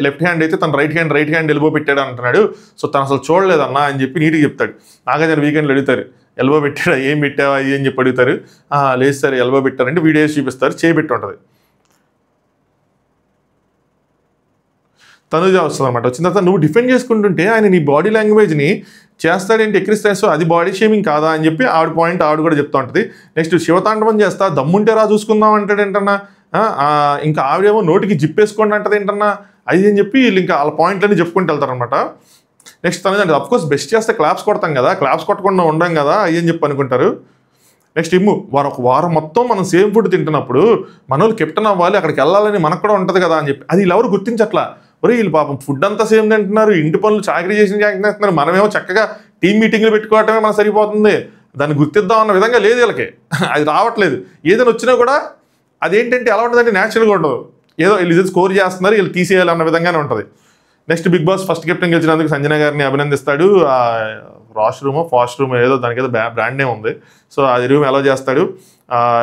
లెఫ్ట్ హ్యాండ్ అయితే తను రైట్ హ్యాండ్ ఎల్బో పెట్టాడు అంటున్నాడు. సో తను అసలు చూడలేదన్నా అని చెప్పి నీట్గా చెప్తాడు. నాగార్జున వీకెండ్లో అడుగుతారు ఎల్బో పెట్టాడా, ఏం పెట్టావా అని చెప్పి అడుగుతారు. లేదు సార్ ఎల్బో పెట్టారంటే వీడియోస్ చూపిస్తారు, చేయబెట్టి ఉంటుంది. తనుజ వస్తుంది అనమాట. వచ్చిన తర్వాత నువ్వు డిఫెండ్ చేసుకుంటుంటే ఆయన నీ బాడీ లాంగ్వేజ్ని చేస్తాడేంటి ఎక్కిరిస్తాడు, సో అది బాడీ షేమింగ్ కాదా అని చెప్పి ఆవిడ పాయింట్ ఆవిడ కూడా చెప్తూ ఉంటుంది. నెక్స్ట్ శివతాండవం చేస్తా దమ్ముంటే రా చూసుకుందాం అంటాడు ఏంటన్నా. ఇంకా ఆవిడేమో నోటికి జిప్పేసుకోండి అంటది ఏంటన్నా, అది అని చెప్పి వీళ్ళు ఇంకా వాళ్ళ పాయింట్లన్నీ చెప్పుకుంటూ వెళ్తారనమాట. నెక్స్ట్ తనుజ అంటే అఫ్కోర్స్ బెస్ట్ చేస్తే క్లాప్స్ కొడతాం కదా, క్లాప్స్ కొట్టకుండా ఉండం కదా అయ్యి అని చెప్పి అనుకుంటారు. నెక్స్ట్ ఇమ్ము ఒక వారం మొత్తం మనం సేమ్ ఫుడ్ తింటున్నప్పుడు మన వాళ్ళు కెప్టెన్ అవ్వాలి, అక్కడికి వెళ్ళాలని మనకు కూడా ఉంటుంది కదా అని చెప్పి. అది వీళ్ళు ఎవరు గుర్తించట్లా. ఒరే వీళ్ళు పాపం ఫుడ్ అంతా సేమ్ తింటున్నారు, ఇంటి పనులు చాకరీ చేస్తున్నారు, మనమేమో చక్కగా టీం మీటింగ్లు పెట్టుకోవటమే మనకు సరిపోతుంది, దాన్ని గుర్తిద్దాం అన్న విధంగా లేదు వీళ్ళకి. అది రావట్లేదు. ఏదైనా వచ్చినా కూడా అదేంటంటే ఎలా ఉంటుందంటే న్యాచురల్గా ఉండదు, ఏదో వీళ్ళు స్కోర్ చేస్తున్నారు వీళ్ళు తీసేయాలి అన్న విధంగానే ఉంటుంది. Next big boss first captain గెలిచినందుకు సంజన గారిని అభినందిస్తాడు. ఫాస్ట్ రూమ్ ఏదో దానికి ఏదో బ్రాండ్ నేమ్ ఉంది. సో అది రూమ్ ఎలా చేస్తాడు.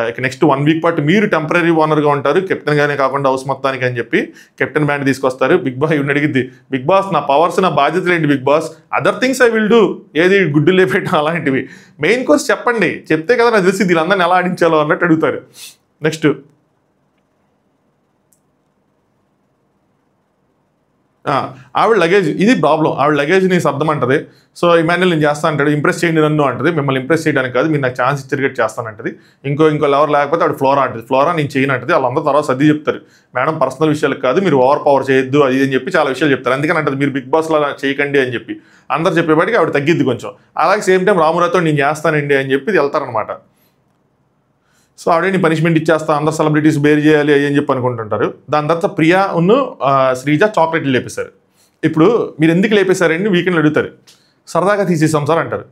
ఇక నెక్స్ట్ 1 వీక్ పాటు మీరు టెంపరీ ఓనర్గా ఉంటారు, కెప్టెన్ గానే కాకుండా హౌస్ మొత్తానికి అని చెప్పి కెప్టెన్ బ్యాండ్ తీసుకొస్తారు. బిగ్ బాస్ ఇవి అడిగిద్ది, బిగ్ బాస్ నా పవర్స్ నా బాధ్యతలు ఏంటి Bigg Boss, other things I will do, ఏది గుడ్డు లేపెట్టడం అలాంటివి, మెయిన్ కోర్స్ చెప్పండి, చెప్తే కదా నాకు తెలిసి వీళ్ళందరినీ ఎలా ఆడించాలో అన్నట్టు అడుగుతారు. నెక్స్ట్ ఆవిడ లగేజ్, ఇది ప్రాబ్లం. ఆవిడ లగేజ్ని సర్దమంటది. సో ఇమాన్యుల్ నేను చేస్తా అంటాడు, ఇంప్రెస్ చేయండి నన్ను అంటది. మిమ్మల్ని ఇంప్రెస్ చేయడానికి కాదు, మీరు నాకు ఛాన్స్ ఇచ్చేట్ చేస్తానంటది. ఇంకో ఎవరు లేకపోతే ఆవిడ ఫ్లోరా అంటది. ఫ్లోరా నేను చేయను అంటది. వాళ్ళందరూ తర్వాత సర్ది చెప్తారు, మేడం పర్సనల్ విషయాలకు కాదు, మీరు ఓవర్ పవర్ చేయొద్దు అది అని చెప్పి చాలా విషయాలు చెప్తారు. అందుకని అంటది మీరు బిగ్ బాస్లో చేయకండి అని చెప్పి. అందరు చెప్పేపాటికి ఆవిడ తగ్గిద్ది కొంచెం. అలాగే సేమ్ టైం రామురాతో నేను చేస్తానండి అని చెప్పి వెళ్తారనమాట. సో ఆవిడే పనిష్మెంట్ ఇచ్చేస్తా, అందరు సెలబ్రిటీస్ బేర్ చేయాలి అని చెప్పి అనుకుంటుంటారు. దాని తర్వాత ప్రియా శ్రీజ చాక్లెట్లు లేపేశారు. ఇప్పుడు మీరు ఎందుకు లేపేశారండి వీకెండ్లో అడుగుతారు. సరదాగా తీసేసాం సార్ అంటారు.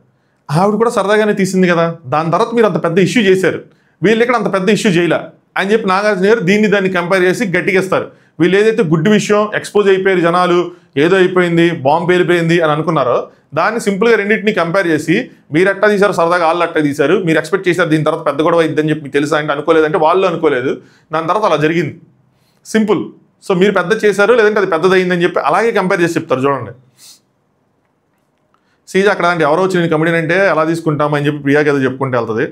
ఆవిడ కూడా సరదాగానే తీసింది కదా, దాని తర్వాత మీరు అంత పెద్ద ఇష్యూ చేశారు, వీళ్ళు ఇక్కడ అంత పెద్ద ఇష్యూ చేయలే అని చెప్పి నాగార్జున గారు దాన్ని కంపేర్ చేసి గట్టిగేస్తారు. వీళ్ళు ఏదైతే గుడ్ విషయం ఎక్స్పోజ్ అయిపోయారు, జనాలు ఏదో అయిపోయింది బాంబు పేలిపోయింది అని అనుకున్నారో దాన్ని సింపుల్గా రెండింటిని కంపేర్ చేసి మీరు అట్టా తీశారు, సరదాగా వాళ్ళు అట్టా తీశారు, మీరు ఎక్స్పెక్ట్ చేశారు దీని తర్వాత పెద్ద గొడవ అయిద్దని చెప్పి మీకు తెలుసా అంటే అనుకోలేదంటే వాళ్ళు అనుకోలేదు, దాని తర్వాత అలా జరిగింది సింపుల్. సో మీరు పెద్ద చేశారు లేదంటే అది పెద్దదయిందని చెప్పి అలాగే కంపేర్ చేసి చెప్తారు. చూడండి శ్రీజ అక్కడ అంటే ఎవరో వచ్చి నేను కమెడియన్ అంటే ఎలా తీసుకుంటామని చెప్పి ప్రియాకి ఏదో చెప్పుకుంటూ వెళ్తుంది.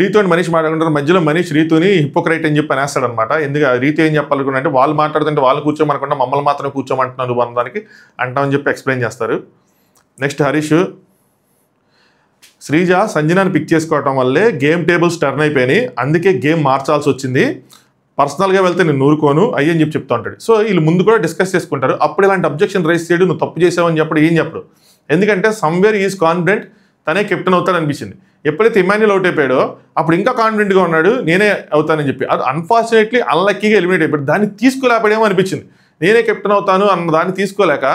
రీతు అని మనీష్ మాట్లాడుకుంటారు, మధ్యలో మనీష్ రీతుని హిపోక్రైట్ అని చెప్పి అనేస్తాడనమాట. ఎందుకు రీతు ఏం చెప్పాలనుకుంటే వాళ్ళు మాట్లాడుతుంటే వాళ్ళు కూర్చోమనుకుంటా మమ్మల్ని మాత్రమే కూర్చోమంటున్నారు అనడానికి అంటామని చెప్పి ఎక్స్ప్లెయిన్ చేస్తారు. నెక్స్ట్ హరీష్, శ్రీజ సంజనాన్ని పిక్ చేసుకోవటం వల్లే గేమ్ టేబుల్స్ టర్న్ అయిపోయినాయి, అందుకే గేమ్ మార్చాల్సి వచ్చింది, పర్సనల్గా వెళ్తే నేను నూరుకోను అయ్యని చెప్పి చెప్తూ ఉంటాడు. సో వీళ్ళు ముందు కూడా డిస్కస్ చేసుకుంటారు. అప్పుడు ఇలాంటి అబ్జెక్షన్ రైజ్ చేయడు, నువ్వు తప్పు చేసావని చెప్పడు, ఏం చెప్పడు. ఎందుకంటే సమ్వేర్ ఈజ్ కాన్ఫిడెంట్ తనే కెప్టెన్ అవుతాడు అనిపించింది. ఎప్పుడైతే ఇమాన్యుల్ అవుట్ అయిపోయాడో అప్పుడు ఇంకా కాన్ఫిడెంట్గా ఉన్నాడు నేనే అవుతానని చెప్పి. అది అన్ఫార్చునేట్లీ అన్లక్కీగా ఎలిమినేట్ అయిపోయాడు. దాన్ని తీసుకోలేకపోయామో అనిపించింది, నేనే కెప్టెన్ అవుతాను అన్న దాన్ని తీసుకోలేక.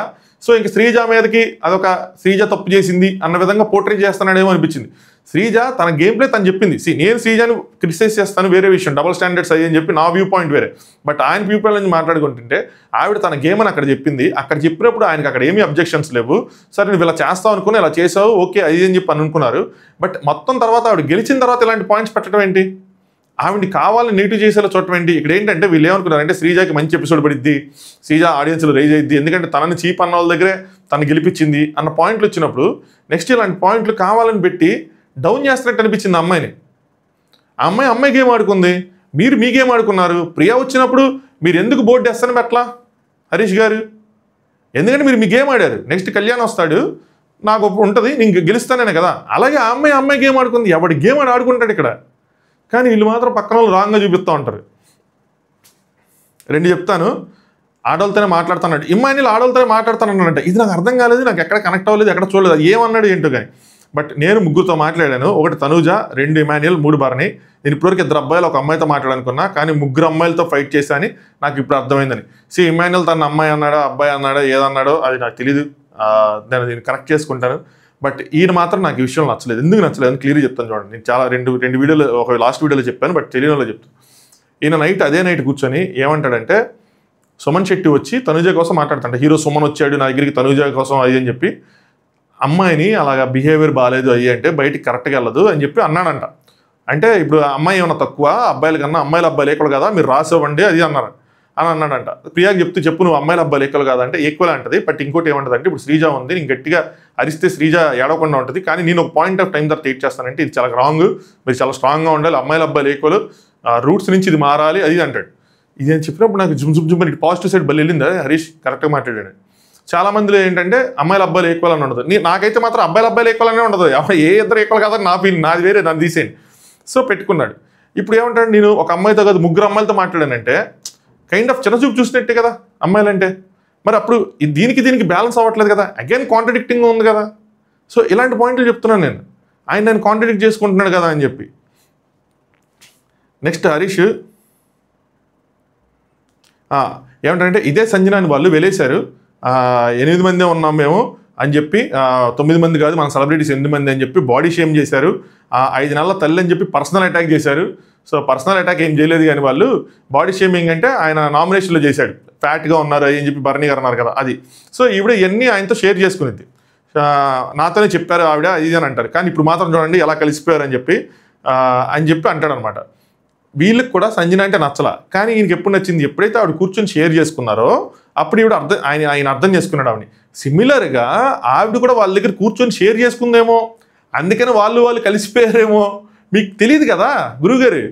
సో ఇంక శ్రీజ మీదకి అదొక శ్రీజ తప్పు చేసింది అన్న విధంగా పోర్ట్రే చేస్తున్నాడేమో అనిపించింది. శ్రీజ తన గేమ్ ప్లే తను చెప్పింది, నేను శ్రీజాని క్రిటిసైజ్ చేస్తాను వేరే విషయం, డబుల్ స్టాండర్డ్స్ అయ్యి అని చెప్పి నా వ్యూ పాయింట్ వేరే, బట్ ఆయన వ్యూ పాయింట్ నుంచి మాట్లాడుకుంటుంటే ఆవిడ తన గేమ్ అని అక్కడ చెప్పింది. అక్కడ చెప్పినప్పుడు ఆయనకి అక్కడ ఏమీ అబ్జెక్షన్స్ లేవు. సరే నువ్వు ఇలా చేస్తావు అనుకుని ఇలా చేసావు ఓకే అది అని చెప్పి అనుకున్నారు. బట్ మొత్తం తర్వాత ఆవిడ గెలిచిన తర్వాత ఇలాంటి పాయింట్స్ పెట్టడం ఏంటి, ఆవిడని కావాలని నెగిటివ్ చేసేలా చూడటం ఏంటి. ఇక్కడ ఏంటంటే వీళ్ళు ఏమనుకున్నారంటే శ్రీజాకి మంచి ఎపిసోడ్ పడిద్ది, శ్రీజ ఆడియన్స్లో రైజ్ అయ్యిద్ది, ఎందుకంటే తనని చీప్ అన్న వాళ్ళ దగ్గరే తను గెలిపించింది అన్న పాయింట్లు వచ్చినప్పుడు నెక్స్ట్ ఇలాంటి పాయింట్లు కావాలని పెట్టి డౌన్ చేస్తున్నట్టు అనిపించింది అమ్మాయిని. ఆ అమ్మాయి గేమ్ ఆడుకుంది, మీరు మీ గేమ్ ఆడుకున్నారు. ప్రియా వచ్చినప్పుడు మీరు ఎందుకు బోర్డు వేస్తాను పెట్టలా హరీష్ గారు? ఎందుకంటే మీరు మీ గేమ్ ఆడారు. నెక్స్ట్ కళ్యాణ్ వస్తాడు, నాకు ఉంటుంది, నేను గెలుస్తానే కదా. అలాగే ఆ అమ్మాయి గేమ్ ఆడుకుంది. ఎవడి గేమ్ ఆడుకుంటాడు ఇక్కడ. కానీ వీళ్ళు మాత్రం పక్కన వాళ్ళు రాంగ్గా చూపిస్తూ ఉంటారు. రెండు చెప్తాను. ఆడవాళ్ళతోనే మాట్లాడుతున్నాడు, ఇమ్మాయినీళ్ళు ఆడవాళ్ళతోనే మాట్లాడుతానన్నాడంట. ఇది నాకు అర్థం కాలేదు, నాకు ఎక్కడ కనెక్ట్ అవ్వలేదు, ఎక్కడ చూడలేదు, ఏమన్నాడు ఏంటో కానీ. బట్ నేను ముగ్గురుతో మాట్లాడాను. ఒకటి తనూజ, 2 ఇమాన్యుయల్, 3 భరణి. నేను ఇప్పటివరకు 2 అబ్బాయిలు 1 అమ్మాయితో మాట్లాడాలనుకున్నా, కానీ 3 అమ్మాయిలతో ఫైట్ చేశాని నాకు ఇప్పుడు అర్థమైందని. ఇమాన్యుయల్ తన అమ్మాయి అన్నాడో అబ్బాయి అన్నాడో ఏదన్నాడో అది నాకు తెలీదు, నేను కరెక్ట్ చేసుకుంటాను. బట్ ఈయన మాత్రం నాకు ఈ విషయం నచ్చలేదు. ఎందుకు నచ్చలేదు అని క్లియర్గా చెప్తాను చూడండి. నేను చాలా రెండు వీడియోలు, ఒక లాస్ట్ వీడియోలో చెప్పాను, బట్ తెలియనిలో చెప్తాను. ఈయన అదే నైట్ కూర్చొని ఏమంటాడంటే, సుమన్ శెట్టి వచ్చి తనుజ కోసం మాట్లాడుతుంట. హీరో సుమన్ వచ్చాడు నా దగ్గరికి తనుజ కోసం అది అని చెప్పి, అమ్మాయిని అలాగా బిహేవియర్ బాగాలేదు అయ్యి అంటే బయటికి కరెక్ట్గా వెళ్ళదు అని చెప్పి అన్నాడంట. అంటే ఇప్పుడు అమ్మాయి ఏమన్నా తక్కువ అబ్బాయిల కన్నా, అబ్బాయిలు ఈక్వల్ కదా, మీరు రాసివ్వండి అది అని అన్నాడంట. ప్రియాకి చెప్పు నువ్వు అబ్బాయిలు ఈక్వల్ కాదా అంటే ఈక్వల్ అంటది. బట్ ఇంకోటి ఏమంటుంది అంటే, ఇప్పుడు శ్రీజ ఉంది, నేను గట్టిగా అరిస్తే శ్రీజ ఏడవకుండా ఉంటుంది, కానీ నేను ఒక పాయింట్ ఆఫ్ టైం తర్వాత టీచ్ చేస్తానంటే ఇది చాలా రాంగ్, మీరు చాలా స్ట్రాంగ్గా ఉండాలి, అబ్బాయిలు ఈక్వల్, రూట్స్ నుంచి ఇది మారాలి అది అంటాడు. ఇది అని చెప్పినప్పుడు నాకు జుమ్ అని పాజిటివ్ సైడ్ బలి వెళ్ళింది. హరీష్ కరెక్ట్గా మాట్లాడాడు. చాలా మందిలో ఏంటంటే అబ్బాయిలు ఈక్వల్ అని ఉండదు. నాకైతే మాత్రం అబ్బాయిలు ఈక్వల్ అనే ఉండదు. ఏ ఇద్దరు ఈక్వల్ కాదని నా ఫీలింగ్, నాది వేరే, దాన్ని తీసేయండి. సో పెట్టుకున్నాడు. ఇప్పుడు ఏమంటాడు, నేను ఒక అమ్మాయితో కాదు 3 అమ్మాయిలతో మాట్లాడానంటే కైండ్ ఆఫ్ చిన్నచూపు చూసినట్టే కదా అమ్మాయిలంటే. మరి అప్పుడు దీనికి బ్యాలెన్స్ అవ్వట్లేదు కదా, అగైన్ కాంట్రడిక్టింగ్ ఉంది కదా. సో ఇలాంటి పాయింట్లు చెప్తున్నాను నేను. ఆయన కాంట్రడిక్ట్ చేసుకుంటున్నాడు కదా అని చెప్పి. నెక్స్ట్ హరీష్ ఏమంటారంటే, ఇదే సంజనాని వాళ్ళు వెలేశారు, 8 మందే ఉన్నాం మేము అని చెప్పి, 9 మంది కాదు మన సెలబ్రిటీస్ 8 మంది అని చెప్పి బాడీ షేమ్ చేశారు, 5 నెలల తల్లి అని చెప్పి పర్సనల్ అటాక్ చేశారు. సో పర్సనల్ అటాక్ ఏం చేయలేదు, కానీ వాళ్ళు బాడీ షేమింగ్ అంటే ఆయన నామినేషన్లో చేశాడు, ఫ్యాట్గా ఉన్నారు అని చెప్పి భరణి గారు అన్నారు కదా అది. సో ఈవిడ ఇవన్నీ ఆయనతో షేర్ చేసుకునేది, నాతోనే చెప్పారు ఆవిడ ఇది అని అంటారు. కానీ ఇప్పుడు మాత్రం చూడండి ఎలా కలిసిపోయారు అని చెప్పి అంటాడు అనమాట. వీళ్ళకి కూడా సంజన అంటే నచ్చలా, కానీ ఈయనకి ఎప్పుడు నచ్చింది, ఎప్పుడైతే ఆవిడ కూర్చొని షేర్ చేసుకున్నారో అప్పుడు ఈవిడ ఆయన అర్థం చేసుకున్నాడు ఆవిడని. సిమిలర్గా ఆవిడ కూడా వాళ్ళ దగ్గర కూర్చొని షేర్ చేసుకుందేమో, అందుకని వాళ్ళు కలిసిపోయారేమో. మీకు తెలియదు కదా గురుగారు,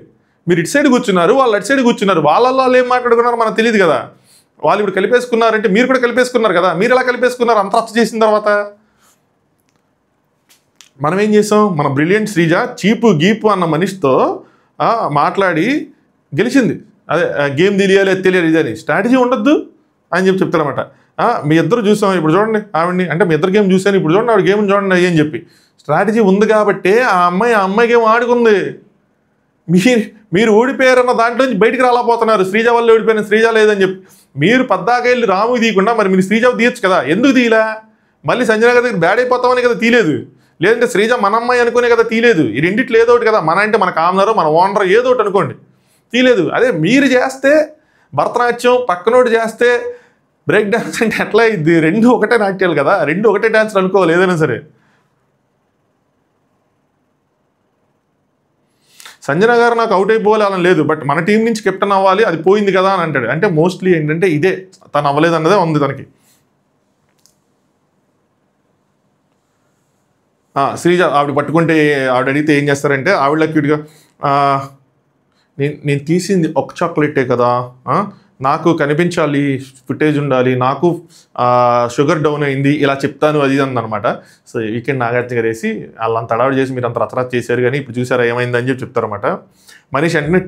మీరు ఇటు సైడ్ కూర్చున్నారు, వాళ్ళు అటు సైడ్ కూర్చున్నారు, వాళ్ళు ఏం మాట్లాడుకున్నారు మనకు తెలియదు కదా. వాళ్ళు ఇప్పుడు కలిపేసుకున్నారంటే మీరు కూడా కలిపేసుకున్నారు కదా, మీరు ఎలా కలిపేసుకున్నారు అంత రచ్చ చేసిన తర్వాత? మనం ఏం చేసాం, మన బ్రిలియంట్ శ్రీజ చీపు గీపు అన్న మనిషితో మాట్లాడి గెలిచింది. అదే గేమ్ తెలియాలి ఇదని, స్ట్రాటజీ ఉండొద్దు అని చెప్తారన్నమాట. మీ ఇద్దరు చూసాం, ఇప్పుడు చూడండి ఆవిడ్ని, అంటే మీ ఇద్దరు గేమ్ చూసాను, ఇప్పుడు చూడండి ఆవిడ గేమ్ చూడండి అని చెప్పి. స్ట్రాటజీ ఉంది కాబట్టి ఆ అమ్మాయి గేమ్ ఆడుకుంది. మీరు ఓడిపోయారన్న దాంట్లో నుంచి బయటికి రాలేకపోతున్నారు. శ్రీజ వల్ల ఓడిపోయిన, శ్రీజ లేదని చెప్పి మీరు పద్దాకా వెళ్ళి రాము తీయకుండా మరి మీరు శ్రీజ తీయచ్చు కదా, ఎందుకు తీయలా? మళ్ళీ సంజన గారి దగ్గర బ్యాడ్ అయిపోతామని కదా తీయలేదు, లేదంటే శ్రీజ మన అమ్మాయి అనుకునే కదా తీయలేదు. ఈ రెండిట్లో ఏదో ఒకటి కదా, మన అంటే మన కామనరు మన ఓనర్ ఏదో ఒకటి అనుకోండి, తీయలేదు. అదే మీరు చేస్తే భరతనాట్యం, పక్కనోడు చేస్తే బ్రేక్ డాన్స్ అంటే ఎట్లా ఇది? 2 ఒకటే నాట్యాలు కదా, 2 ఒకటే డాన్స్లు అనుకోవాలి ఏదైనా సరే. సంజన గారు నాకు అవుట్ అయిపోవాలి అలా లేదు, బట్ మన టీం నుంచి కెప్టెన్ అవ్వాలి, అది పోయింది కదా అని అంటాడు. అంటే మోస్ట్లీ ఏంటంటే ఇదే, తను అవ్వలేదు అన్నదే ఉంది తనకి. శ్రీజ ఆవిడ పట్టుకుంటే ఆవిడ అడిగితే ఏం చేస్తారంటే, ఆవిడ క్యూట్గా నేను తీసింది ఒక చాక్లెటే కదా, నాకు కనిపించాలి, ఫుటేజ్ ఉండాలి, నాకు షుగర్ డౌన్ అయింది, ఇలా చెప్తాను అది అనమాట. సో వీకెండ్ నాగార్జున గారు వేసి వాళ్ళంత అడావిడ చేసి మీరు అంత రచరాత చేశారు, కానీ ఇప్పుడు చూసారా ఏమైందని చెప్పి చెప్తారన్నమాట. మనీష్ అంటే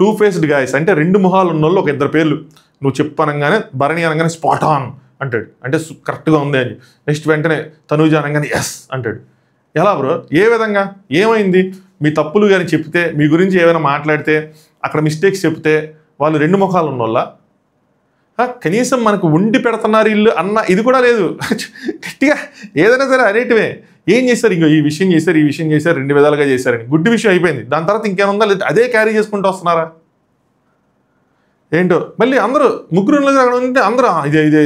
టూ ఫేస్డ్ గాయస్, అంటే 2 మొహాలు ఉన్న వాళ్ళు ఒక 2 పేర్లు నువ్వు చెప్పనగానే, భరణి అనగానే స్పాట్ ఆన్ అంటాడు, అంటే కరెక్ట్గా ఉంది అని. నెక్స్ట్ వెంటనే తనూజ అనగానే ఎస్ అంటాడు. ఎలా బ్రో, ఏ విధంగా, ఏమైంది? మీ తప్పులు కానీ చెప్తే, మీ గురించి ఏమైనా మాట్లాడితే, అక్కడ మిస్టేక్స్ చెప్తే వాళ్ళు 2 ముఖాలు ఉన్నోళ్ళ? కనీసం మనకు ఉండి పెడుతున్నారు ఇల్లు అన్న ఇది కూడా లేదు. గట్టిగా ఏదైనా సరే అనేటివే. ఏం చేశారు, ఇంకో ఈ విషయం చేశారు, 2 విధాలుగా చేశారని గుడ్డి విషయం అయిపోయింది. దాని తర్వాత ఇంకేముందా, లేదు అదే క్యారీ చేసుకుంటూ వస్తున్నారా ఏంటో. మళ్ళీ అందరూ 3 అక్కడ ఉంటే అందరూ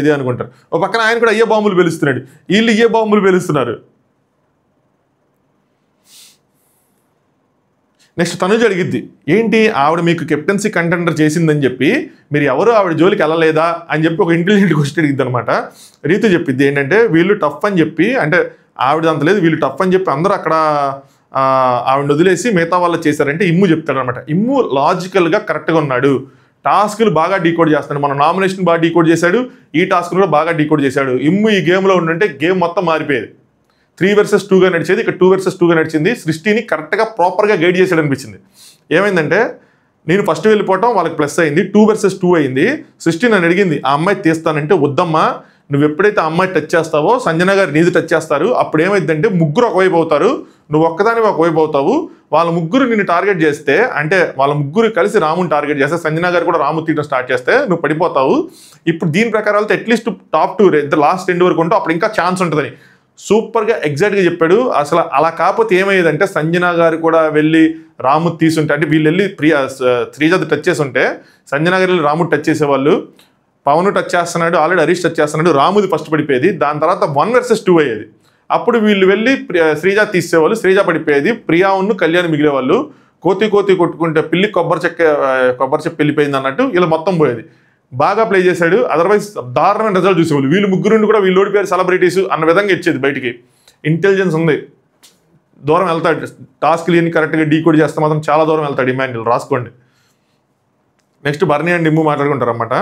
ఇదే అనుకుంటారు. ఒక పక్కన ఆయన కూడా అయ్యే బాంబులు పేలుస్తున్నాడు, వీళ్ళు ఇయ్యే బాంబులు పేలుస్తున్నారు. నెక్స్ట్ తనుజ అడిగిద్ది, ఏంటి ఆవిడ మీకు కెప్టెన్సీ కంటెండర్ చేసిందని చెప్పి మీరు ఎవరు ఆవిడ జోలికి వెళ్ళలేదా అని చెప్పి ఒక ఇంటెలిజెంట్ క్వశ్చన్ అడిగిద్ది అనమాట. రీతు చెప్పిద్ది ఏంటంటే, వీళ్ళు టఫ్ అని చెప్పి, అంటే ఆవిడ అంత లేదు, వీళ్ళు టఫ్ అని చెప్పి అందరూ అక్కడ ఆవిడ వదిలేసి మిగతా వాళ్ళు చేశారంటే ఇమ్ము చెప్తాడు అనమాట. ఇమ్ము లాజికల్గా కరెక్ట్గా ఉన్నాడు, టాస్క్లు బాగా డీకోడ్ చేస్తాడు. మన నామినేషన్ బాగా డీకోడ్ చేశాడు, ఈ టాస్క్ కూడా బాగా డీకోడ్ చేశాడు. ఇమ్ము ఈ గేమ్లో ఉండంటే గేమ్ మొత్తం మారిపోయేది. 3 versus 2గా నడిచేది, ఇక్కడ 2 versus 2గా నడిచింది. సృష్టిని కరెక్ట్గా ప్రాపర్గా గైడ్ చేశాడు అనిపించింది. ఏమైందంటే నేను ఫస్ట్ వెళ్ళిపోవటం వాళ్ళకి ప్లస్ అయింది, 2 versus 2 అయింది. సృష్టి నన్ను అడిగింది ఆ అమ్మాయి తీస్తానంటే, వద్దమ్మా నువ్వు ఎప్పుడైతే ఆ అమ్మాయి టచ్ చేస్తావో సంజన గారు నీది టచ్ చేస్తారు, అప్పుడు ఏమైందంటే ముగ్గురు ఒకవైపు అవుతారు, నువ్వు ఒక్కదాని ఒకవైపు అవుతావు. వాళ్ళ ముగ్గురు నిన్ను టార్గెట్ చేస్తే, అంటే వాళ్ళ ముగ్గురు కలిసి రాముని టార్గెట్ చేస్తే, సంజన గారు కూడా రాము తీయడం స్టార్ట్ చేస్తే నువ్వు పడిపోతావు. ఇప్పుడు దీని ప్రకారం అట్లీస్ట్ టాప్ 2 లాస్ట్ 2 వరకు ఉంటావు, అప్పుడు ఇంకా ఛాన్స్ ఉంటుందని సూపర్గా ఎగ్జాక్ట్గా చెప్పాడు. అసలు అలా కాకపోతే ఏమయ్యేదంటే సంజన గారు కూడా వెళ్ళి రాము తీసుంటే, అంటే వీళ్ళు వెళ్ళి శ్రీజాది టచ్ చేసి ఉంటే సంజన గారు వెళ్ళి రాముడు టచ్ చేసేవాళ్ళు, పవన్ టచ్ చేస్తున్నాడు, ఆల్రెడీ హరీష్ టచ్ చేస్తున్నాడు, రాముది ఫస్ట్ పడిపోయేది. దాని తర్వాత 1 versus 2 అయ్యేది. అప్పుడు వీళ్ళు వెళ్ళి శ్రీజ తీసేవాళ్ళు, శ్రీజ పడిపోయేది, ప్రియాను కళ్యాణ్ మిగిలేవాళ్ళు. కోతి కొట్టుకుంటే పిల్లి కొబ్బరి చెప్ప వెళ్ళిపోయింది అన్నట్టు ఇలా మొత్తం పోయేది. బాగా ప్లే చేశాడు. అదర్వైజ్ దారుణమైన రిజల్ట్ చూసేవాళ్ళు. వీళ్ళు ముగ్గురు కూడా వీళ్ళు ఓడిపోయారు సెలబ్రిటీస్ అన్న విధంగా ఇచ్చేది బయటికి. ఇంటెలిజెన్స్ ఉంది, దూరం వెళ్తాడు. టాస్క్లు ఎన్ని కరెక్ట్గా డీకోడ్ చేస్తే మాత్రం చాలా దూరం వెళ్తాడు ఇమాన్యుల్, రాసుకోండి. నెక్స్ట్ బర్నీ అండ్ ఇమ్ము మాట్లాడుకుంటారు అన్నమాట.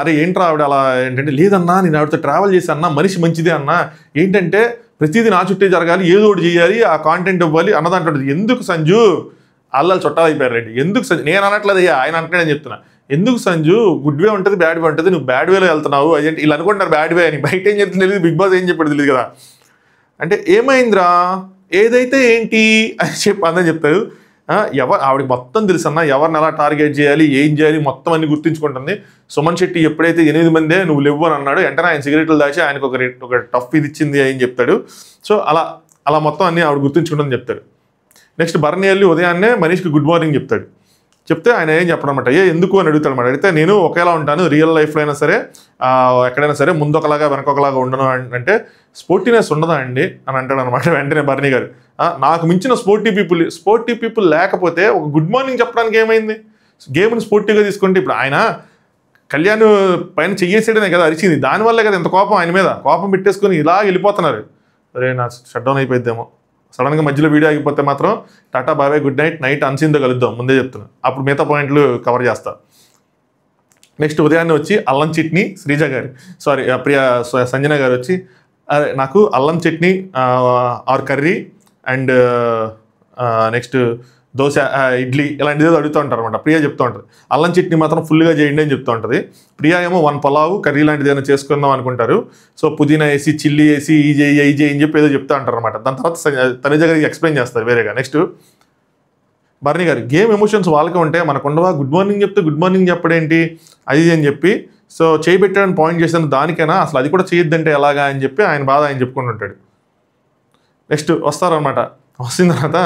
అరే ఏంట్రా ఆవిడ అలా ఏంటంటే, లేదన్నా నేను ఆవిడతో ట్రావెల్ చేసి అన్నా, మనిషి మంచిదే అన్నా, ఏంటంటే ప్రతిదీ నా చుట్టే జరగాలి, ఏదో ఒకటి చేయాలి, ఆ కాంటెంట్ ఇవ్వాలి అన్నదంటాడు. ఎందుకు సంజు అల్లాలు చుట్టాలు అయిపోయారు రెడ్డి, ఎందుకు సంజు, నేను అనట్లేదు అయ్యా, ఆయన అంటున్నాడని చెప్తున్నా. ఎందుకు సంజు, గుడ్ వే ఉంటుంది బ్యాడ్ వే ఉంటుంది, నువ్వు బ్యాడ్ వేలో వెళ్తున్నావు, అదేంటి ఇలా అనుకుంటున్నారు బ్యాడ్ వే అని. బయట ఏం చెప్తుంది తెలియదు, బిగ్ బాస్ ఏం చెప్పాడు తెలియదు కదా. అంటే ఏమైందిరా, ఏదైతే ఏంటి అని చెప్పి అందరూ చెప్తారు. ఆవిడకి మొత్తం తెలుసు అన్న, ఎవరిని ఎలా టార్గెట్ చేయాలి, ఏం చేయాలి మొత్తం అన్ని గుర్తించుకుంటుంది. సుమన్ శెట్టి ఎప్పుడైతే 8 మందే నువ్వు లేవు అని అన్నాడు, వెంటనే ఆయన సిగరెట్లు దాచి ఆయనకు ఒక టఫ్ ఇది ఇచ్చింది అని చెప్తాడు. సో అలా మొత్తం అన్ని ఆవిడ గుర్తించుకుంటుందని చెప్తాడు. నెక్స్ట్ బర్నీ వెళ్ళి ఉదయాన్నే మనీష్కి గుడ్ మార్నింగ్ చెప్తాడు. చెప్తే ఆయన ఏం చెప్పడం అనమాట, ఎందుకు అని అడుగుతాడు అనమాట. అడిగితే నేను ఒకేలా ఉంటాను, రియల్ లైఫ్లో అయినా సరే ఎక్కడైనా సరే ముందు ఒకలాగా వెనకొకలాగా ఉండను అంటే, స్పోర్టీనెస్ ఉండదా అండి అని అంటాడు అనమాట. వెంటనే బర్నీ గారు, నాకు మించిన స్పోర్టీ పీపుల్ లేకపోతే ఒక గుడ్ మార్నింగ్ చెప్పడానికి ఏమైంది, గేమ్ని స్పోర్టివ్గా తీసుకుంటే. ఇప్పుడు ఆయన కళ్యాణ్ పైన చెయ్యేసేయడమే కదా అరిచింది, దానివల్లే కదా ఇంత కోపం ఆయన మీద. కోపం పెట్టేసుకుని ఇలా వెళ్ళిపోతున్నారు. అరే నా షట్ డౌన్ అయిపోయిద్దేమో, సడన్గా మధ్యలో వీడియో ఆగిపోతే మాత్రం tata bye bye good night అన్సీన్తో కలుద్దాం ముందే చెప్తున్నా, అప్పుడు మిగతా పాయింట్లు కవర్ చేస్తా. నెక్స్ట్ ఉదయాన్నే వచ్చి అల్లం చట్నీ శ్రీజ గారు సంజన గారు వచ్చి, అరే నాకు అల్లం chutney or curry and next dosa idli ఇలాంటిది ఏదో అడుగుతూ ఉంటారు అనమాట. ప్రియా చెప్తూ ఉంటుంది అల్లం చట్నీ మాత్రం ఫుల్గా చేయండి అని చెప్తూ ఉంటుంది. ప్రియా ఏమో 1 పలావు కర్రీ లాంటిది ఏమైనా చేసుకుందాం అనుకుంటారు. సో పుదీనా వేసి చిల్లీ వేసి ఈ చేయి అని చెప్పి ఏదో చెప్తూ ఉంటారు అనమాట. దాని తర్వాత తనుజ గారికి ఎక్స్ప్లెయిన్ చేస్తారు వేరేగా. నెక్స్ట్ బర్నీ గారు, గేమ్ ఎమోషన్స్ వాళ్ళకే ఉంటే మనకుండవా, గుడ్ మార్నింగ్ చెప్తే గుడ్ మార్నింగ్ చెప్పడేంటి అది అని చెప్పి, సో చేయి పెట్టాడని పాయింట్ చేసిన దానికైనా అసలు అది కూడా చేయొద్దంటే ఎలాగా అని చెప్పి ఆయన బాధ ఆయన చెప్పుకుంటుంటాడు. నెక్స్ట్ వస్తారనమాట. వచ్చిన తర్వాత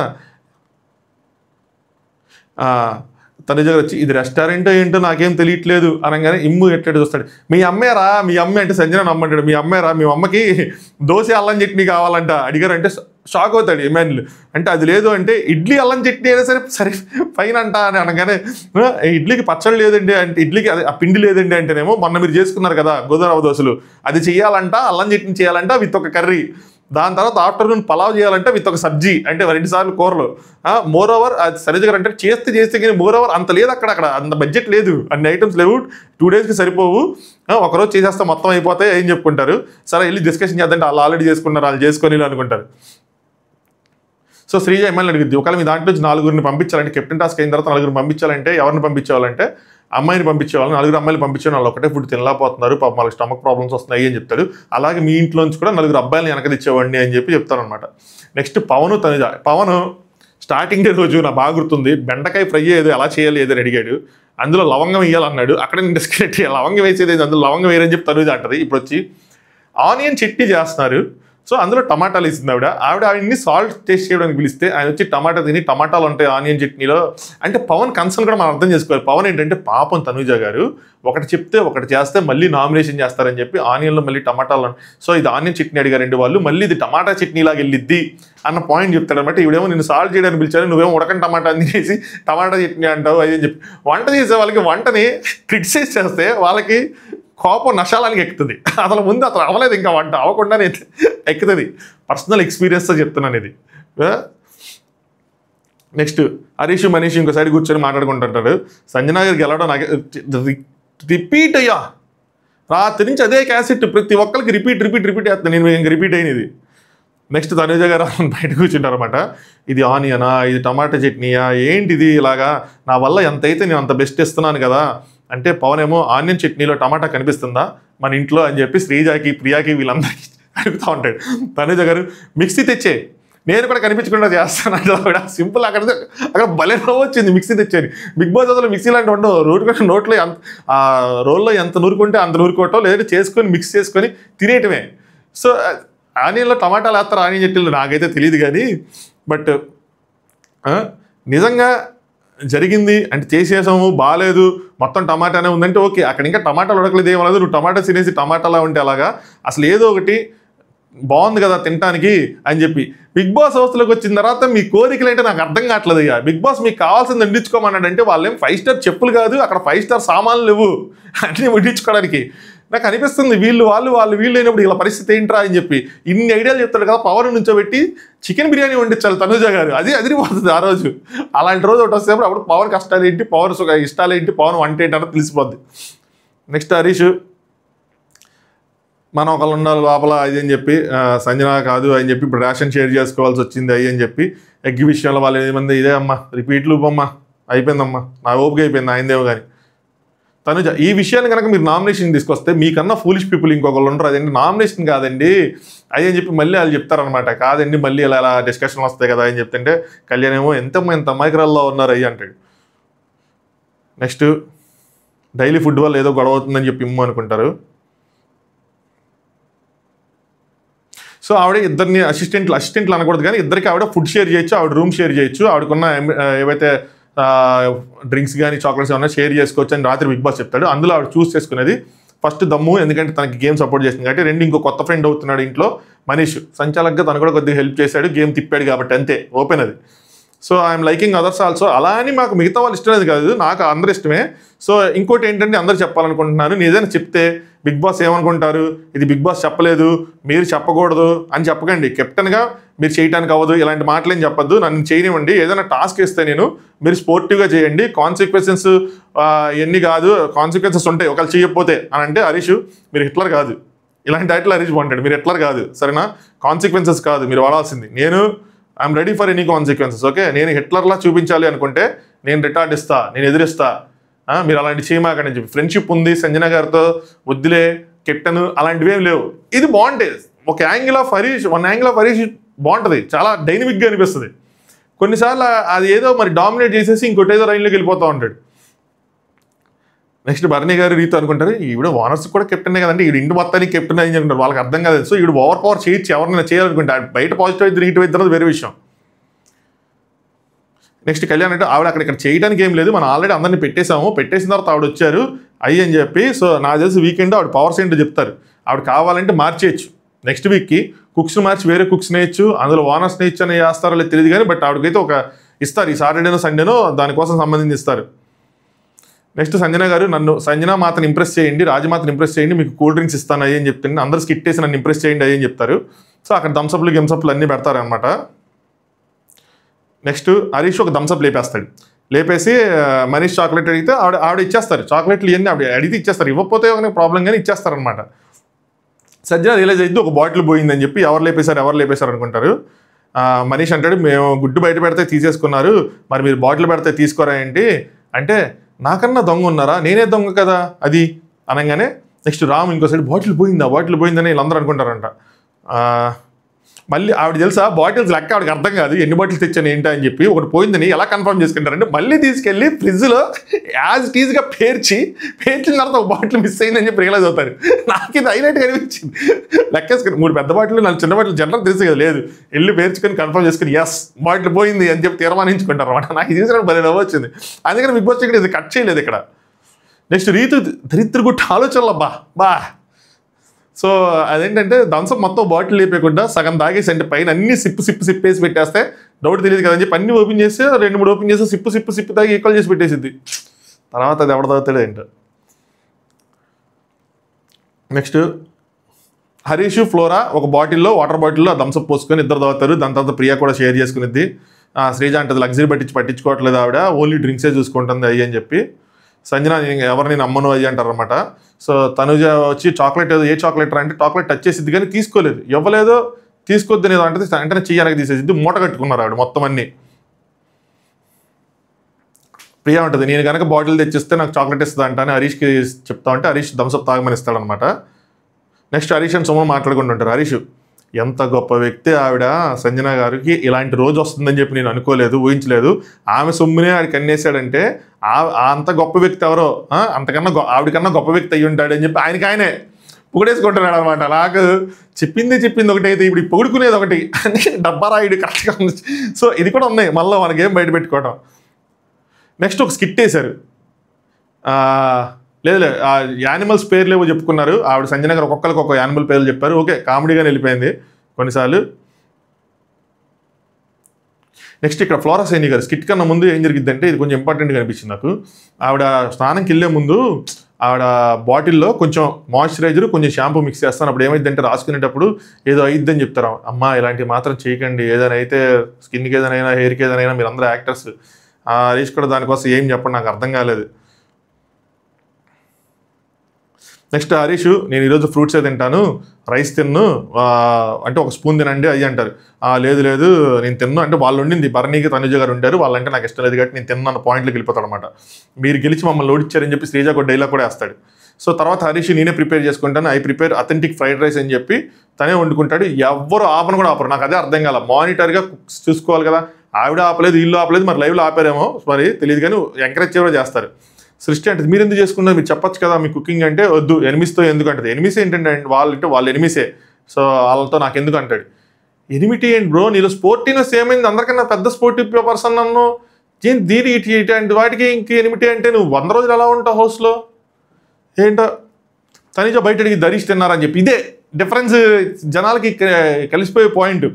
తనుజ గారు వచ్చి, ఇది రెస్టారెంట్ ఏంటో నాకేం తెలియట్లేదు అనగానే ఇమ్ము ఎట్లా చూస్తాడు, మీ అమ్మేరా, మీ అమ్మ అంటే సంజన నమ్మంటాడు, మీ అమ్మేరా, మీ అమ్మకి దోశ అల్లం చట్నీ కావాలంట అడిగారంటే షాక్ అవుతాడు ఇమాన్యుల్. అంటే అది లేదు అంటే ఇడ్లీ అల్లం చట్నీ అయినా సరే ఫైన్ అంట అని అనగానే, ఇడ్లీకి పచ్చడి లేదండి అంటే, ఇడ్లీకి అది ఆ పిండి లేదండి అంటేనేమో మొన్న మీరు చేసుకున్నారు కదా గోధుమ దోశలు, అది చేయాలంట, అల్లం చట్నీ చేయాలంట విత్ ఒక కర్రీ, దాని తర్వాత ఆఫ్టర్నూన్ పలావ్ చేయాలంటే విత్ ఒక సబ్జీ అంటే 2 సార్లు కూరలు. మోర్ ఓవర్ అది సరిగ్గా అంటే చేస్తే కానీ మోర్ ఓవర్ అంత లేదు, అక్కడ అంత బడ్జెట్ లేదు, అన్ని ఐటమ్స్ లేవు, 2 డేస్కి సరిపోవు, ఒకరోజు చేసేస్తే మొత్తం అయిపోతాయి ఏం చెప్పుకుంటారు. సరే వెళ్ళి డిస్కషన్ చేద్దంటే వాళ్ళు ఆల్రెడీ చేసుకున్నారు, వాళ్ళు చేసుకొని అనుకుంటారు. సో శ్రీజ ఎమ్మెల్యే అడిగింది, ఒకవేళ మీ దాంట్లో 4 పంపించాలంటే, కెప్టెన్ టాస్క్ అయిన తర్వాత 4 పంపించాలంటే ఎవరిని పంపించేవాళ్ళంటే, అమ్మాయిని పంపించేవాళ్ళు, 4 అమ్మాయిలు పంపించేవాళ్ళు, వాళ్ళు ఒకటే ఫుడ్ తినలేకపోతున్నారు, పాపం వాళ్ళకి స్టమక్ ప్రాబ్లమ్స్ వస్తున్నాయి అని చెప్తాడు. అలాగే మీ ఇంట్లోంచి కూడా 4 అబ్బాయిలని వెనకదిచ్చేవాడిని అని చెప్పి చెప్తారనమాట. Next Pawan Tanuja. Pawan starting day రోజు నాకు బాగా గుర్తుంది, బెండకాయ ఫ్రై ఏదో ఎలా చేయాలి ఏదో అడిగాడు, అందులో లవంగం వేయాలన్నాడు. అక్కడ నేను డిస్కనెక్ట్ లవంగం వేసేది, అందులో లవంగం వేయరని చెప్పి తనుజ అంటది. ఇప్పుడు వచ్చి ఆనియన్ చట్నీ చేస్తున్నారు, సో అందులో టమాటాలు వేసింది ఆవిడని సాల్ట్ టేస్ట్ చేయడానికి పిలిస్తే ఆయన వచ్చి టమాటా తిని, టమాటాలు ఉంటాయి ఆనియన్ చట్నీలో అంటే పవన్ కన్సర్న్ కూడా మనం అర్థం చేసుకోవాలి. పవన్ ఏంటంటే పాపం తనుజ గారు ఒకటి చెప్తే ఒకటి చేస్తే మళ్ళీ నామినేషన్ చేస్తారని చెప్పి ఆనియన్లో మళ్ళీ టమాటాలు, సో ఇది ఆనియన్ చట్నీ అడిగారండి వాళ్ళు, మళ్ళీ ఇది టమాటా చట్నీలాగా వెళ్ళిద్ది అన్న పాయింట్ చెప్తాడు అనమాట. ఇవిడేమో నేను సాల్ట్ చేయడానికి పిలిచాను, నువ్వేమో ఉడకని టమాటా అని చేసి టమాటా చట్నీ అంటావు అది అని చెప్పి. వంట చేసే వాళ్ళకి వంటని క్రిటిసైజ్ చేస్తే వాళ్ళకి కోపం నశాలానికి ఎక్కుతుంది. అసలు ముందు అవ్వలేదు, ఇంకా వంట అవ్వకుండానే ఎక్కుతుంది. పర్సనల్ ఎక్స్పీరియన్స్తో చెప్తున్నాను ఇది. నెక్స్ట్ హరీష్ మనీష్ ఇంకో సైడ్ కూర్చొని మాట్లాడుకుంటుంటారు. సంజన గారు గెలవడం నాకు రిపీట్ అయ్యా, రాత్రి నుంచి అదే క్యాసెట్ ప్రతి ఒక్కరికి రిపీట్ చేస్తాను నేను, ఇంక రిపీట్ అయినది. నెక్స్ట్ తనుజ గారు బయట కూర్చుంటారు అనమాట. ఇది ఆనియనా, ఇది టమాటా చట్నీయా, ఏంటిది ఇలాగా, నా వల్ల ఎంత అయితే నేను అంత బెస్ట్ ఇస్తున్నాను కదా అంటే, పవన్ ఏమో ఆనియన్ చట్నీలో టమాటా కనిపిస్తుందా మన ఇంట్లో అని చెప్పి శ్రీజాకి ప్రియాకి వీళ్ళందరికీ అడుగుతూ ఉంటాడు. తనుజ గారు మిక్సీ తెచ్చే, నేను కూడా కనిపించకుండా చేస్తాను కూడా సింపుల్. అక్కడ భలే వచ్చింది మిక్సీ తెచ్చేది. బిగ్ బాస్ అసలు మిక్సీ లాంటి ఉండవు, నోట్లో రోల్లో ఎంత నూరుకుంటే అంత నూరుకోవటం, లేదంటే చేసుకొని మిక్స్ చేసుకొని తినేయటమే. సో ఆనియన్లో టమాటాలు వేస్తారు, ఆనియన్ చట్నీలు నాకైతే తెలియదు కానీ, బట్ నిజంగా జరిగింది అంటే చేసేసాము బాగాలేదు మొత్తం టమాటానే ఉందంటే ఓకే, అక్కడ ఇంకా టమాటాలు ఉడకలేదు ఏమలేదు, నువ్వు టమాటా తినేసి టమాటాలా ఉంటే అలాగా, అసలు ఏదో ఒకటి బాగుంది కదా తినడానికి అని చెప్పి. బిగ్ బాస్ హౌస్లోకి వచ్చిన తర్వాత మీ కోరికలు అంటే నాకు అర్థం కావట్లేదు. ఇక బిగ్ బాస్ మీకు కావాల్సింది వండించుకోమన్నాడంటే వాళ్ళేం 5 స్టార్ చెప్పులు కాదు, అక్కడ 5 స్టార్ సామాన్లు లేవు అన్నీ వండించుకోవడానికి. నాకు అనిపిస్తుంది వీళ్ళు లేనప్పుడు ఇలా పరిస్థితి ఏంట్రా అని చెప్పి ఇన్ని ఐడియాలు చెప్తాడు కదా. పవర్ నుంచోబెట్టి చికెన్ బిర్యానీ వండించాలి తనుజ గారు, అది అదిరిపోతుంది ఆ రోజు. అలాంటి రోజు ఒకటి వస్తే అప్పుడు పవర్ కష్టాలు ఏంటి, పవర్ ఇష్టాలు ఏంటి, పవర్ వంట ఏంటి అన్నది తెలిసిపోద్ది. నెక్స్ట్ హరీష్, మనం ఒకళ్ళు ఉండాలి లోపల అది అని చెప్పి, సంజన కాదు అని చెప్పి ఇప్పుడు రేషన్ షేర్ చేసుకోవాల్సి వచ్చింది అయ్యి అని చెప్పి, ఎగ్ విషయంలో వాళ్ళు ఏమంది ఇదే అమ్మా రిపీట్ లూప్ అమ్మా అయిపోయిందమ్మా, నా ఓపిక అయిపోయింది ఆయనదేమో కానీ. తనుజ, ఈ విషయాన్ని కనుక మీరు నామినేషన్ తీసుకొస్తే మీకన్నా ఫూలిష్ పీపుల్ ఇంకొకళ్ళు ఉంటారు, అదండి నామినేషన్ కాదండి అయ్యి అని చెప్పి మళ్ళీ వాళ్ళు చెప్తారనమాట. కాదండి మళ్ళీ ఇలా డిస్కషన్ వస్తాయి కదా అని చెప్తుంటే, కళ్యాణ్ ఏమో ఎంత అమాయకురాల్లో ఉన్నారు అయ్యి అంటాడు. నెక్స్ట్ డైలీ ఫుడ్ వల్ల ఏదో గొడవ అవుతుందని చెప్పి ఇమ్ము అనుకుంటారు. సో ఆవిడ ఇద్దరిని అసిస్టెంట్లు అనకూడదు కానీ ఇద్దరికి ఆవిడ ఫుడ్ షేర్ చేయొచ్చు, ఆవిడ రూమ్ షేర్ చేయొచ్చు, ఆవిడకున్న ఏవైతే డ్రింక్స్ కానీ చాక్లెట్స్ ఏమన్నా షేర్ చేసుకోవచ్చు అని రాత్రి బిగ్ బాస్ చెప్తాడు. అందులో ఆవిడ చూస్ చేసుకునేది ఫస్ట్ దమ్ము, ఎందుకంటే తనకి గేమ్ సపోర్ట్ చేస్తుంది కాబట్టి. రెండు, ఇంకో కొత్త ఫ్రెండ్ అవుతున్నాడు ఇంట్లో మనీష్, సంచాలకుగా తను కూడా కొద్దిగా హెల్ప్ చేశాడు, గేమ్ తిప్పాడు కాబట్టి అంతే, ఓపెన్ అది. So I'm liking others also. అలా అని మాకు మిగతా వాళ్ళు ఇష్టమేది కాదు, నాకు అందరు ఇష్టమే. సో ఇంకోటి ఏంటంటే అందరు చెప్పాలనుకుంటున్నాను, నేను ఏదైనా చెప్తే బిగ్ బాస్ ఏమనుకుంటారు, ఇది బిగ్ బాస్ చెప్పలేదు మీరు చెప్పకూడదు అని చెప్పకండి. కెప్టెన్గా మీరు చేయడానికి అవ్వదు ఇలాంటి మాటలేం చెప్పొద్దు, నన్ను చేయనివ్వండి. ఏదైనా టాస్క్ ఇస్తే నేను మీరు స్పోర్టివ్గా చేయండి, కాన్సిక్వెన్సెస్ ఎన్ని కాదు, కాన్సిక్వెన్సెస్ ఉంటాయి ఒకళ్ళు చేయకపోతే అని అంటే, హరీష్ మీరు హిట్లర్ కాదు, ఇలాంటి టైటిల్ హరీష్ బాగుంటాడు, మీరు హిట్లర్ కాదు సరేనా, కాన్సిక్వెన్సెస్ కాదు మీరు వాడాల్సింది, నేను I'm ready for any consequences. Okay, నేను హిట్లర్లా చూపించాలి అనుకుంటే నేను రిటార్డ్ ఇస్తా, నేను ఎదిరిస్తా, మీరు అలాంటి చేయమాకని చెప్పి. ఫ్రెండ్షిప్ ఉంది సంజన గారితో, వద్దులే కెప్టెన్ అలాంటివి ఏం లేవు. ఇది బాగుంటుంది, ఒక angle of Harish, one angle of Harish బాగుంటుంది, చాలా డైనమిక్గా అనిపిస్తుంది. కొన్నిసార్లు అది ఏదో మరి డామినేట్ చేసేసి ఇంకోటి ఏదో రైన్లోకి వెళ్ళిపోతూ ఉంటాడు. నెక్స్ట్ భరణి గారు రీతి అనుకుంటారు, ఈవిడ ఓనర్స్ కూడా కెప్టెనే కదండి, ఈవిడ ఇంటి మొత్తానికి కెప్టెన్ అని చెప్తారు, వాళ్ళకి అర్థం కాదు. సో ఈవిడ ఓవర్ పవర్ చేయొచ్చు, ఎవరినైనా చేయాలనుకుంటే బయట పాజిటివ్ అయితే నెగిటివ్ అయితే వేరే విషయం. నెక్స్ట్ కళ్యాణ్ అంటే ఆవిడ ఇక్కడ చేయడానికి ఏం లేదు, మనం ఆల్రెడీ అందరినీ పెట్టేసిన తర్వాత ఆవిడ వచ్చారు అయ్యి అని చెప్పి. సో నాకు తెలిసి వీకెండ్ ఆవిడ పవర్స్ ఏంటో చెప్తారు, ఆవిడ కావాలంటే మార్చేయచ్చు, నెక్స్ట్ వీక్కి కుక్స్ని మార్చి వేరే కుక్స్ నేయచ్చు, అందులో ఓనర్స్ నేయచ్చు అని చేస్తారో లేదు తెలియదు కానీ, బట్ ఆవిడకైతే ఒక ఇస్తారు, ఈ సాటర్డేనో సండేనో దానికోసం సంబంధించి ఇస్తారు. నెక్స్ట్ సంజన గారు, సంజన మాతను ఇంప్రెస్ చేయండి, రాజమాతను ఇంప్రెస్ చేయండి, మీకు కూల్ డ్రింక్స్ ఇస్తాను అయ్యి అని చెప్తాను, అందరు స్కిట్ వేసి నన్ను ఇంప్రెస్ చేయండి అయ్యి అని చెప్తారు. సో అక్కడ థమ్సప్లు గిమ్సప్లు అన్నీ పెడతారనమాట. నెక్స్ట్ హరీష్ ఒక థమ్సప్ లేపేస్తాడు, లేపేసి మనీష్ చాక్లెట్ అడిగితే ఆవిడ ఇచ్చేస్తారు, చాక్లెట్లు ఇవన్నీ ఆవిడ అడిగితే ఇచ్చేస్తారు, ఇవ్వకపోతే ఒక ప్రాబ్లం కానీ ఇచ్చేస్తారనమాట. సంజన రియలైజ్ అయితే ఒక బాటిల్ పోయిందని చెప్పి ఎవరు లేపేశారు అనుకుంటారు. మనీష్ అంటాడు, మేము గుడ్డు బయట పెడితే తీసేసుకున్నారు, మరి మీరు బాటిల్ పెడితే తీసుకోరా ఏంటి అంటే, నాకన్నా దొంగ ఉన్నారా, నేనే దొంగ కదా అది అనగానే నెక్స్ట్ రామ్ ఇంకో సైడ్ బాటిల్ పోయిందని వీళ్ళందరూ అనుకుంటారంట. మళ్ళీ ఆవిడ తెలుసా బాటిల్స్ లెక్క ఆవిడకి అర్థం కాదు, ఎన్ని బాటిల్స్ తెచ్చాను ఏంటా అని చెప్పి. ఒకటి పోయిందని ఎలా కన్ఫర్మ్ చేసుకుంటారంటే మళ్ళీ తీసుకెళ్ళి ఫ్రిడ్జ్లో యాజ్ టీజ్గా పేర్చిన తర్వాత ఒక బాటిల్ మిస్ అయిందని చెప్పి రియలైజ్ అవుతారు. నాకు ఇది హైలైట్గా అనిపించింది. లెక్కేసుకుని 3 పెద్ద బాటిల్ 4 చిన్న బాటిల్ జనరల్ తెలుసు కదా, లేదు వెళ్ళి పేర్చుకొని కన్ఫర్మ్ చేసుకుని ఎస్ బాటిల్ పోయింది అని చెప్పి తీర్మానించుకుంటారు అనమాట. నాకు ఇది చూసినప్పుడు భలే నవ్వు వచ్చింది, అందుకని బిగ్ బాస్ ఇక్కడ ఇది కట్ చేయలేదు ఇక్కడ. నెక్స్ట్ రీతు దరిద్రగుట్ట ఆలోచనలు బా. సో అదేంటంటే థమ్సప్ మొత్తం బాటిల్ లేపకుండా సగం తాగేసి అంటే పైన అన్ని సిప్పేసి పెట్టేస్తే డౌట్ తెలియదు కదని చెప్పి అన్ని ఓపెన్ చేసి 2-3 ఓపెన్ చేసి సిప్పు తాగి ఈక్వల్ చేసి పెట్టేసిద్ది. తర్వాత అది ఎవడ తాగుతాడు ఏంటో. నెక్స్ట్ హరీష్ ఫ్లోరా ఒక బాటిల్లో వాటర్ బాటిల్లో థమ్సప్ పోసుకొని ఇద్దరు తాగుతారు, దాని తర్వాత ప్రియా కూడా షేర్ చేసుకునిద్ది. శ్రీజ అంటది లగ్జరీ పట్టించుకోవట్లేదు ఆవిడ, ఓన్లీ డ్రింక్సే చూసుకుంటుంది అయ్యి అని చెప్పి. సంజన ఎవరిని నమ్మను అయ్యి అంటారనమాట. సో తనుజ వచ్చి చాక్లెట్ ఏదో ఏ చాక్లెట్ అంటే చాక్లెట్ టచ్ చేసిద్ది కానీ తీసుకోలేదు, ఇవ్వలేదో తీసుకోవద్దు అనేది అంటే వెంటనే చెయ్యానికి తీసేసిద్ది, మూట కట్టుకున్నారు ఆవిడ మొత్తం అన్ని. ప్రియా ఉంటుంది నేను కనుక బాటిల్ తెచ్చిస్తే నాకు చాక్లెట్ ఇస్తుంది అంట అని హరీష్కి చెప్తా ఉంటే హరీష్ థమ్స్అప్ తాగమని ఇస్తాడనమాట. నెక్స్ట్ హరీష్ అండ్ సుమన్ మాట్లాడుకుంటుంటారు. హరీష్ ఎంత గొప్ప వ్యక్తి ఆవిడ, సంజన గారికి ఇలాంటి రోజు వస్తుందని చెప్పి నేను అనుకోలేదు, ఊహించలేదు. ఆమె సొమ్మునే ఆడికి అన్నేసాడంటే అంత గొప్ప వ్యక్తి ఎవరో, అంతకన్నా ఆవిడకన్నా గొప్ప వ్యక్తి అయ్యి ఉంటాడని చెప్పి ఆయనే పొగిడేసుకుంటున్నాడు అనమాట. నాకు చెప్పింది ఒకటైతే ఇప్పుడు పొగుడుకునేది ఒకటి అని డబ్బా రాయుడు కరెక్ట్గా ఉంది. సో ఇది కూడా ఉన్నాయి మళ్ళీ మనకేం బయట పెట్టుకోవడం. నెక్స్ట్ ఒక స్కిట్ వేశారు, లేదు యానిమల్స్ పేర్లు ఏవో చెప్పుకున్నారు. ఆవిడ సంజన గారు ఒక్కొక్కరికి ఒక యానిమల్ పేర్లు చెప్పారు. ఓకే, కామెడీగానే వెళ్ళిపోయింది కొన్నిసార్లు. నెక్స్ట్ ఇక్కడ ఫ్లోరా సైని గారు స్కిట్ కన్నా ముందు ఏం జరిగిద్దంటే ఇది కొంచెం ఇంపార్టెంట్గా అనిపించింది నాకు. ఆవిడ స్నానంకి వెళ్ళే ముందు ఆవిడ బాటిల్లో కొంచెం మాయిశ్చరైజర్ కొంచెం షాంపూ మిక్స్ చేస్తాను. అప్పుడు ఏమైందంటే రాసుకునేటప్పుడు ఏదో అయిద్దని చెప్తారు. అమ్మ ఇలాంటివి మాత్రం చేయకండి, ఏదైనా అయితే స్కిన్కి ఏదైనా హెయిర్కి ఏదైనా, మీరు అందరూ యాక్టర్స్. హరీష్ కూడా దానికోసం ఏం చెప్పండి, నాకు అర్థం కాలేదు. నెక్స్ట్ హరీష్ నేను ఈరోజు ఫ్రూట్సే తింటాను, రైస్ తిన్ను అంటే ఒక స్పూన్ తినండి అయ్యి అంటారు. లేదు నేను తిన్ను అంటే వాళ్ళు ఉండింది భరణికి తనుజ గారు ఉంటారు, వాళ్ళంటే నాకు ఇష్టం లేదు కాబట్టి నేను తిన్ను అన్న పాయింట్లోకి వెళ్ళిపోతాడు అనమాట. మీరు గెలిచి మమ్మల్ని ఓడిచ్చారని చెప్పి శ్రీజ ఒక డైలాగ్ కూడా వేస్తాడు. సో తర్వాత హరీష్ నేనే ప్రిపేర్ చేసుకుంటాను, I prepare authentic fried rice అని చెప్పి తనే వండుకుంటాడు. ఎవరు ఆపను కూడా ఆపరు. నాకు అదే అర్థం కాల, మానిటర్గా చూసుకోవాలి కదా, ఆవిడ ఆపలేదు వీళ్ళు ఆపలేదు, మరి లైవ్లో ఆపారేమో మరి తెలియదు కానీ ఎంకరేజ్ కూడా చేస్తారు. సృష్టి అంటే మీరు ఎందుకు చేసుకున్నారు, మీరు చెప్పచ్చు కదా మీ కుకింగ్ అంటే వద్దు ఎనిమిస్తో ఎందుకు అంటది. ఎనిమిస్ ఏంటంటే వాళ్ళు ఎనిమిసే, సో వాళ్ళతో నాకు ఎందుకు అంటాడు. ఎనిమిటీ ఏంటి బ్రో, నీలో స్పోర్టివ్నెస్ ఏమైంది, అందరికన్నా పెద్ద స్పోర్టివ్ పర్సన్ నన్ను దీని ఇటు వాటికి ఇంక ఎనిమిటీ అంటే నువ్వు 100 రోజులు ఎలా ఉంటావు హౌస్లో ఏంటో. తనిజ బయట అడిగి ధరీష్ తిన్నారని చెప్పి ఇదే డిఫరెన్స్ జనాలకి కలిసిపోయే పాయింట్.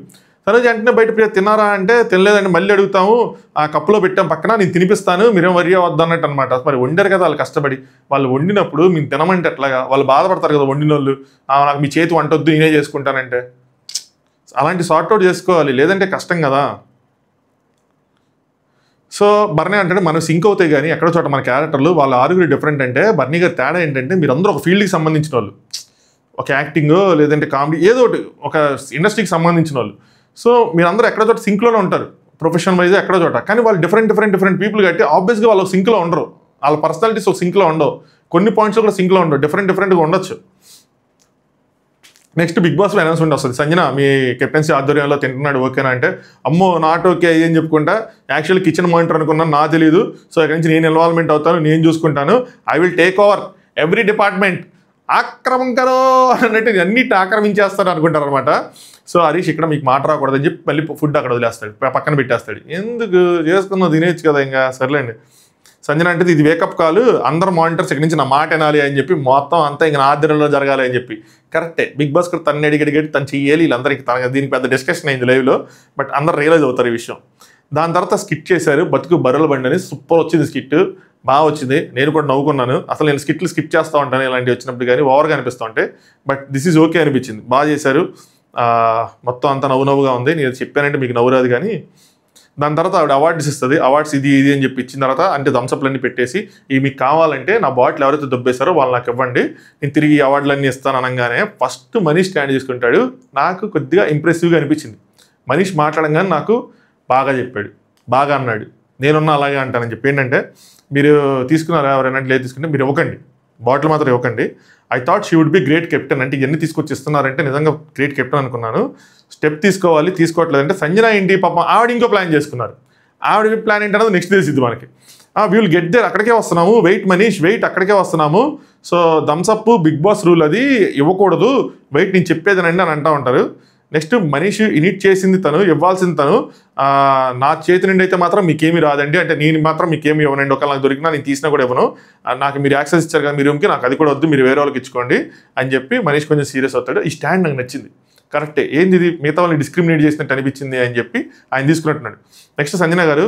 తనుజ వెంటనే బయట తిన్నారా అంటే తినలేదండి, మళ్ళీ అడుగుతాము, ఆ కప్పులో పెట్టాం పక్కన, నేను తినిపిస్తాను మీరేం వరి వద్దన్నట్టు అనమాట. మరి వండారు కదా వాళ్ళు కష్టపడి, వాళ్ళు వండినప్పుడు మేము తినమంటే ఎట్లాగా, వాళ్ళు బాధపడతారు కదా వండిన వాళ్ళు, నాకు మీ చేతి వంట వద్దు నేనే చేసుకుంటానంటే. అలాంటి సార్ట్అవుట్ చేసుకోవాలి, లేదంటే కష్టం కదా. సో బర్నీ అంటే మనం సింక్ అవుతాయి కానీ ఎక్కడో చోట మన క్యారెక్టర్లు వాళ్ళ ఆరుగురు డిఫరెంట్. అంటే బర్నీ గారి తేడా ఏంటంటే మీరందరూ ఒక ఫీల్డ్కి సంబంధించిన వాళ్ళు, ఒక యాక్టింగ్ లేదంటే కామెడీ ఏదో ఒకటి ఒక ఇండస్ట్రీకి సంబంధించిన వాళ్ళు. సో మీరందరూ ఎక్కడో చోట సింక్లోనే ఉంటారు ప్రొఫెషన్ వైజ్ ఎక్కడో చోట, కానీ వాళ్ళు డిఫరెంట్ పీపుల్ కాబట్టి ఆబ్వియస్గా వాళ్ళు సింక్లో ఉండరు, వాళ్ళ పర్సనాలిటీస్ ఒక సింక్లో ఉండవు, కొన్ని పాయింట్స్ కూడా సింక్లో ఉండవు, డిఫరెంట్గా ఉండొచ్చు. నెక్స్ట్ బిగ్ బాస్లో అనౌన్స్మెంట్ వస్తుంది, సంజన మీ కెప్టెన్సీ ఆధ్వర్యంలో తింటున్నాడు ఓకేనా అంటే, అమ్మో నాట్ ఓకే అని చెప్పుకుంటా, యాక్చువల్లీ కిచెన్ మానిటర్ అనుకున్నాను నాకు తెలియదు, సో ఇక్కడ నుంచి నేను ఇన్వాల్వ్మెంట్ అవుతాను, నేను చూసుకుంటాను, I will take over every department, ఆక్రమంకరో అన్నట్టు అన్నిటి ఆక్రమించేస్తాడు అనుకుంటారు అనమాట. సో హరీష్ ఇక్కడ మీకు మాట రాకూడదని చెప్పి మళ్ళీ ఫుడ్ అక్కడ వదిలేస్తాడు, పక్కన పెట్టేస్తాడు. ఎందుకు చేసుకున్నావు తినేచ్చు కదా, ఇంకా సర్లేండి. సంజన అంటే ఇది వేకప్ కాల్, అందరు మానిటర్స్ ఇక్కడి నుంచి నా మాట వినాలి అని చెప్పి మొత్తం అంతా ఇంకా నా ఆధ్వర్యంలో జరగాలి అని చెప్పి. కరెక్టే, బిగ్ బాస్ కూడా తను అడిగడి తను చెయ్యాలి, వీళ్ళందరికీ దీనికి పెద్ద డిస్కషన్ అయింది లైవ్లో, బట్ అందరు రియలైజ్ అవుతారు ఈ విషయం. దాని తర్వాత స్కిట్ చేశారు, బతుకు బర్రెల బండి అని, సూపర్ వచ్చింది స్కిట్, బాగా వచ్చింది, నేను కూడా నవ్వుకున్నాను. అసలు నేను స్కిట్లు స్కిప్ చేస్తూ ఉంటాను ఇలాంటివి వచ్చినప్పుడు కానీ ఓవర్గా అనిపిస్తూ ఉంటాయి, బట్ దిస్ ఈజ్ ఓకే అనిపించింది, బాగా చేశారు. మొత్తం అంతా నవ్వుగా ఉంది, నేను చెప్పానంటే మీకు నవ్వురాదు కానీ. దాని తర్వాత ఆవిడ అవార్డ్స్ ఇస్తుంది, అవార్డ్స్ ఇది అని చెప్పి ఇచ్చిన తర్వాత అంటే థమ్స్అప్లన్నీ పెట్టేసి ఇవి మీకు కావాలంటే నా బాటిల్ ఎవరైతే దొబ్బేశారో వాళ్ళు నాకు ఇవ్వండి, నేను తిరిగి ఈ అవార్డులన్నీ ఇస్తాను అనగానే ఫస్ట్ మనీష్ స్టాండ్ చేసుకుంటాడు. నాకు కొద్దిగా ఇంప్రెసివ్గా అనిపించింది, మనీష్ మాట్లాడంగానే నాకు బాగా చెప్పాడు, బాగా అన్నాడు, నేనున్నా అలాగే అంటానని చెప్పి. ఏంటంటే మీరు తీసుకున్నారా ఎవరైనా లేదు తీసుకుంటే మీరు ఇవ్వకండి, బాటిల్ మాత్రం ఇవ్వకండి. I thought she would be great captain, అంటే ఇవన్నీ తీసుకొచ్చి ఇస్తున్నారంటే నిజంగా గ్రేట్ కెప్టెన్ అనుకున్నాను. స్టెప్ తీసుకోవట్లేదంటే సంజన ఏంటి పాపం ఆవిడ ఇంకో ప్లాన్ చేసుకున్నారు, ఆవిడ ప్లాన్ ఏంటన్నది నెక్స్ట్ తెలిసింది మనకి. వీల్ గెట్ దేర్, అక్కడికే వస్తున్నాము, వెయిట్ మనీష్ వెయిట్, అక్కడికే వస్తున్నాము, so thumbs up Bigg Boss rule అది ఇవ్వకూడదు, వెయిట్ నేను చెప్పేదనండి అని అంటూ ఉంటారు. నెక్స్ట్ మనీష్ ఇనిట్ చేసింది తను, ఇవ్వాల్సింది తను, నా చేతి నుండి అయితే మాత్రం మీకేమీ రాదండి, అంటే నేను మాత్రం మీకేమి ఇవ్వనండి, ఒకవేళ నాకు దొరికినా నేను తీసినా కూడా ఇవ్వను, నాకు మీరు యాక్సెస్ ఇచ్చారు కదా మీ రూమ్కి, నాకు అది కూడా వద్దు, మీరు వేరే వాళ్ళకి ఇచ్చుకోండి అని చెప్పి మనీష్ కొంచెం సీరియస్ అవుతాడు. ఈ స్టాండ్ నాకు నచ్చింది, కరెక్టే, ఏంది ఇది మిగతా వాళ్ళని డిస్క్రిమినేట్ చేసినట్టు అనిపించింది అని చెప్పి ఆయన తీసుకున్నట్టున్నాడు. నెక్స్ట్ సంజన గారు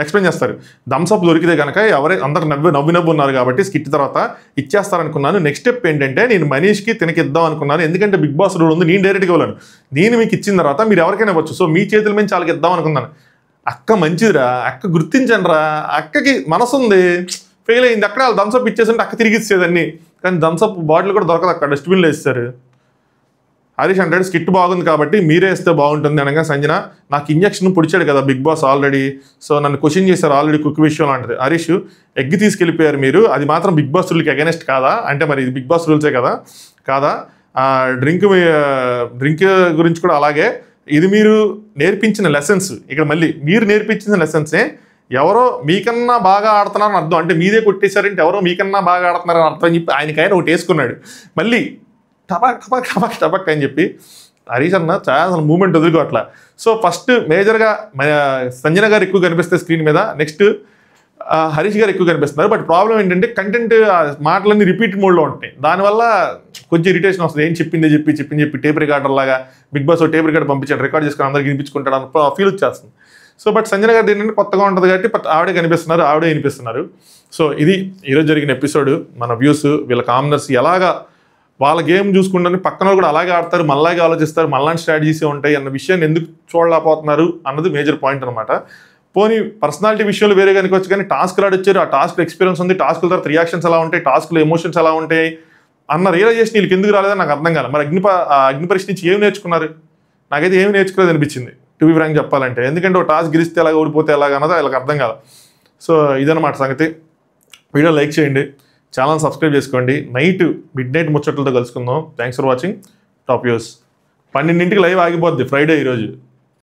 ఎక్స్ప్లెయిన్ చేస్తారు. థమ్స్అప్ దొరికితే కనుక అందరు నవ్వు ఉన్నారు కాబట్టి స్కిట్ తర్వాత ఇచ్చేస్తారనుకున్నాను. నెక్స్ట్ స్టెప్ ఏంటంటే నేను మనీష్కి తినకిద్దాం అనుకున్నాను, ఎందుకంటే బిగ్ బాస్ రూల్ ఉంది, నేను డైరెక్ట్గా వెళ్ళాను. నేను మీకు ఇచ్చిన తర్వాత మీరు ఎవరికైనా ఇవ్వచ్చు, సో మీ చేతుల మీద వాళ్ళకి ఇద్దాం అనుకున్నాను. అక్క మంచిదిరా, అక్క గుర్తించండి రా, అక్కకి మనసు ఉంది, ఫెయిల్ అయింది. అక్కడ వాళ్ళు థమ్స్అప్ ఇచ్చేసంటే అక్క తిరిగి ఇచ్చేదాన్ని, కానీ థమ్స్అప్ బాటిల్ కూడా దొరకదు, అక్కడ డస్ట్బిన్లో వేస్తారు. హరీష్ అంటాడు స్కిట్ బాగుంది కాబట్టి మీరే వేస్తే బాగుంటుంది అనగా సంజన నాకు ఇంజక్షన్ పొడిచాడు కదా బిగ్ బాస్ ఆల్రెడీ, సో నన్ను క్వశ్చన్ చేశారు ఆల్రెడీ కుక్ విషయంలో అంటది. హరీష్ ఎగ్ తీసుకెళ్ళిపోయారు మీరు, అది మాత్రం బిగ్ బాస్ రూల్కి అగెనెస్ట్ కాదా అంటే మరి ఇది బిగ్ బాస్ రూల్సే కదా కాదా. డ్రింక్ గురించి కూడా అలాగే, ఇది మీరు నేర్పించిన లెసన్స్, ఇక్కడ మళ్ళీ మీరు నేర్పించిన లెసన్సే ఎవరో మీకన్నా బాగా ఆడుతున్నారని అర్థం, అంటే మీదే కొట్టేశారంటే ఎవరో మీకన్నా బాగా ఆడుతున్నారని అర్థం అని చెప్పి ఆయనకైనా ఒకటి వేసుకున్నాడు. మళ్ళీ టపాక్ టపాక్ టపాక్ టపాక్ అని చెప్పి హరీష్ అన్న చాలా అసలు మూమెంట్ వదులుకోవట్లా. సో ఫస్ట్ మేజర్గా సంజన గారు ఎక్కువ కనిపిస్తే స్క్రీన్ మీద, నెక్స్ట్ హరీష్ గారు ఎక్కువ కనిపిస్తున్నారు. బట్ ప్రాబ్లం ఏంటంటే కంటెంట్ మాటలన్నీ రిపీట్ మోడ్లో ఉంటాయి, దానివల్ల కొంచెం ఇరిటేషన్ వస్తుంది. ఏం చెప్పి టేప్ రికార్డర్ లాగా బిగ్ బాస్ టేప్ రికార్డర్ పంపించాడు, రికార్డ్ చేసుకుని అందరికి వినిపించుకుంటాడు అని ఫీల్ వచ్చేస్తుంది. సో బట్ సంజన గారు ఏంటంటే కొత్తగా ఉంటుంది కాబట్టి ఆవిడే కనిపిస్తున్నారు, ఆవిడే వినిపిస్తున్నారు. సో ఇది ఈరోజు జరిగిన ఎపిసోడ్. మన వ్యూస్ వీళ్ళ కామనర్స్ ఎలాగా వాళ్ళ గేమ్ చూసుకుంటే పక్కన కూడా అలాగే ఆడతారు, మళ్ళాగే ఆలోచిస్తారు, మళ్ళాంటి స్ట్రాటజీసే ఉంటాయి అన్న విషయాన్ని ఎందుకు చూడలేకపోతున్నారు అన్నది మేజర్ పాయింట్ అనమాట. పోనీ పర్సనాలిటీ విషయంలో వేరే కనుకోవచ్చు, కానీ టాస్క్లు ఆడొచ్చారు, ఆ టాస్క్ ఎక్స్పీరియన్స్ ఉంది, టాస్క్ల తర్వాత రియాక్షన్స్ ఎలా ఉంటాయి, టాస్క్లో ఎమోషన్స్ ఎలా ఉంటాయి అన్న రియలైజేషన్ వీళ్ళకి ఎందుకు రాలేదని నాకు అర్థం కాదు. మరి అగ్ని పరీక్ష నుంచి ఏం నేర్చుకున్నారు? నాకైతే ఏమి నేర్చుకోలేదు అనిపించింది టు బి ఫ్రాంక్ చెప్పాలంటే, ఎందుకంటే ఒక టాస్క్ గెలిస్తే ఎలాగ ఓడిపోతే ఎలాగ అన్నది వాళ్ళకి అర్థం కాదు. సో ఇదన్నమాట సంగతి. వీడియో లైక్ చేయండి, ఛానల్ సబ్స్క్రైబ్ చేసుకోండి. మిడ్ నైట్ ముచ్చట్లతో కలుసుకుందాం. Thanks for watching. Top views 12ంటికి లైవ్ ఆగిపోద్ది ఫ్రైడే ఈరోజు.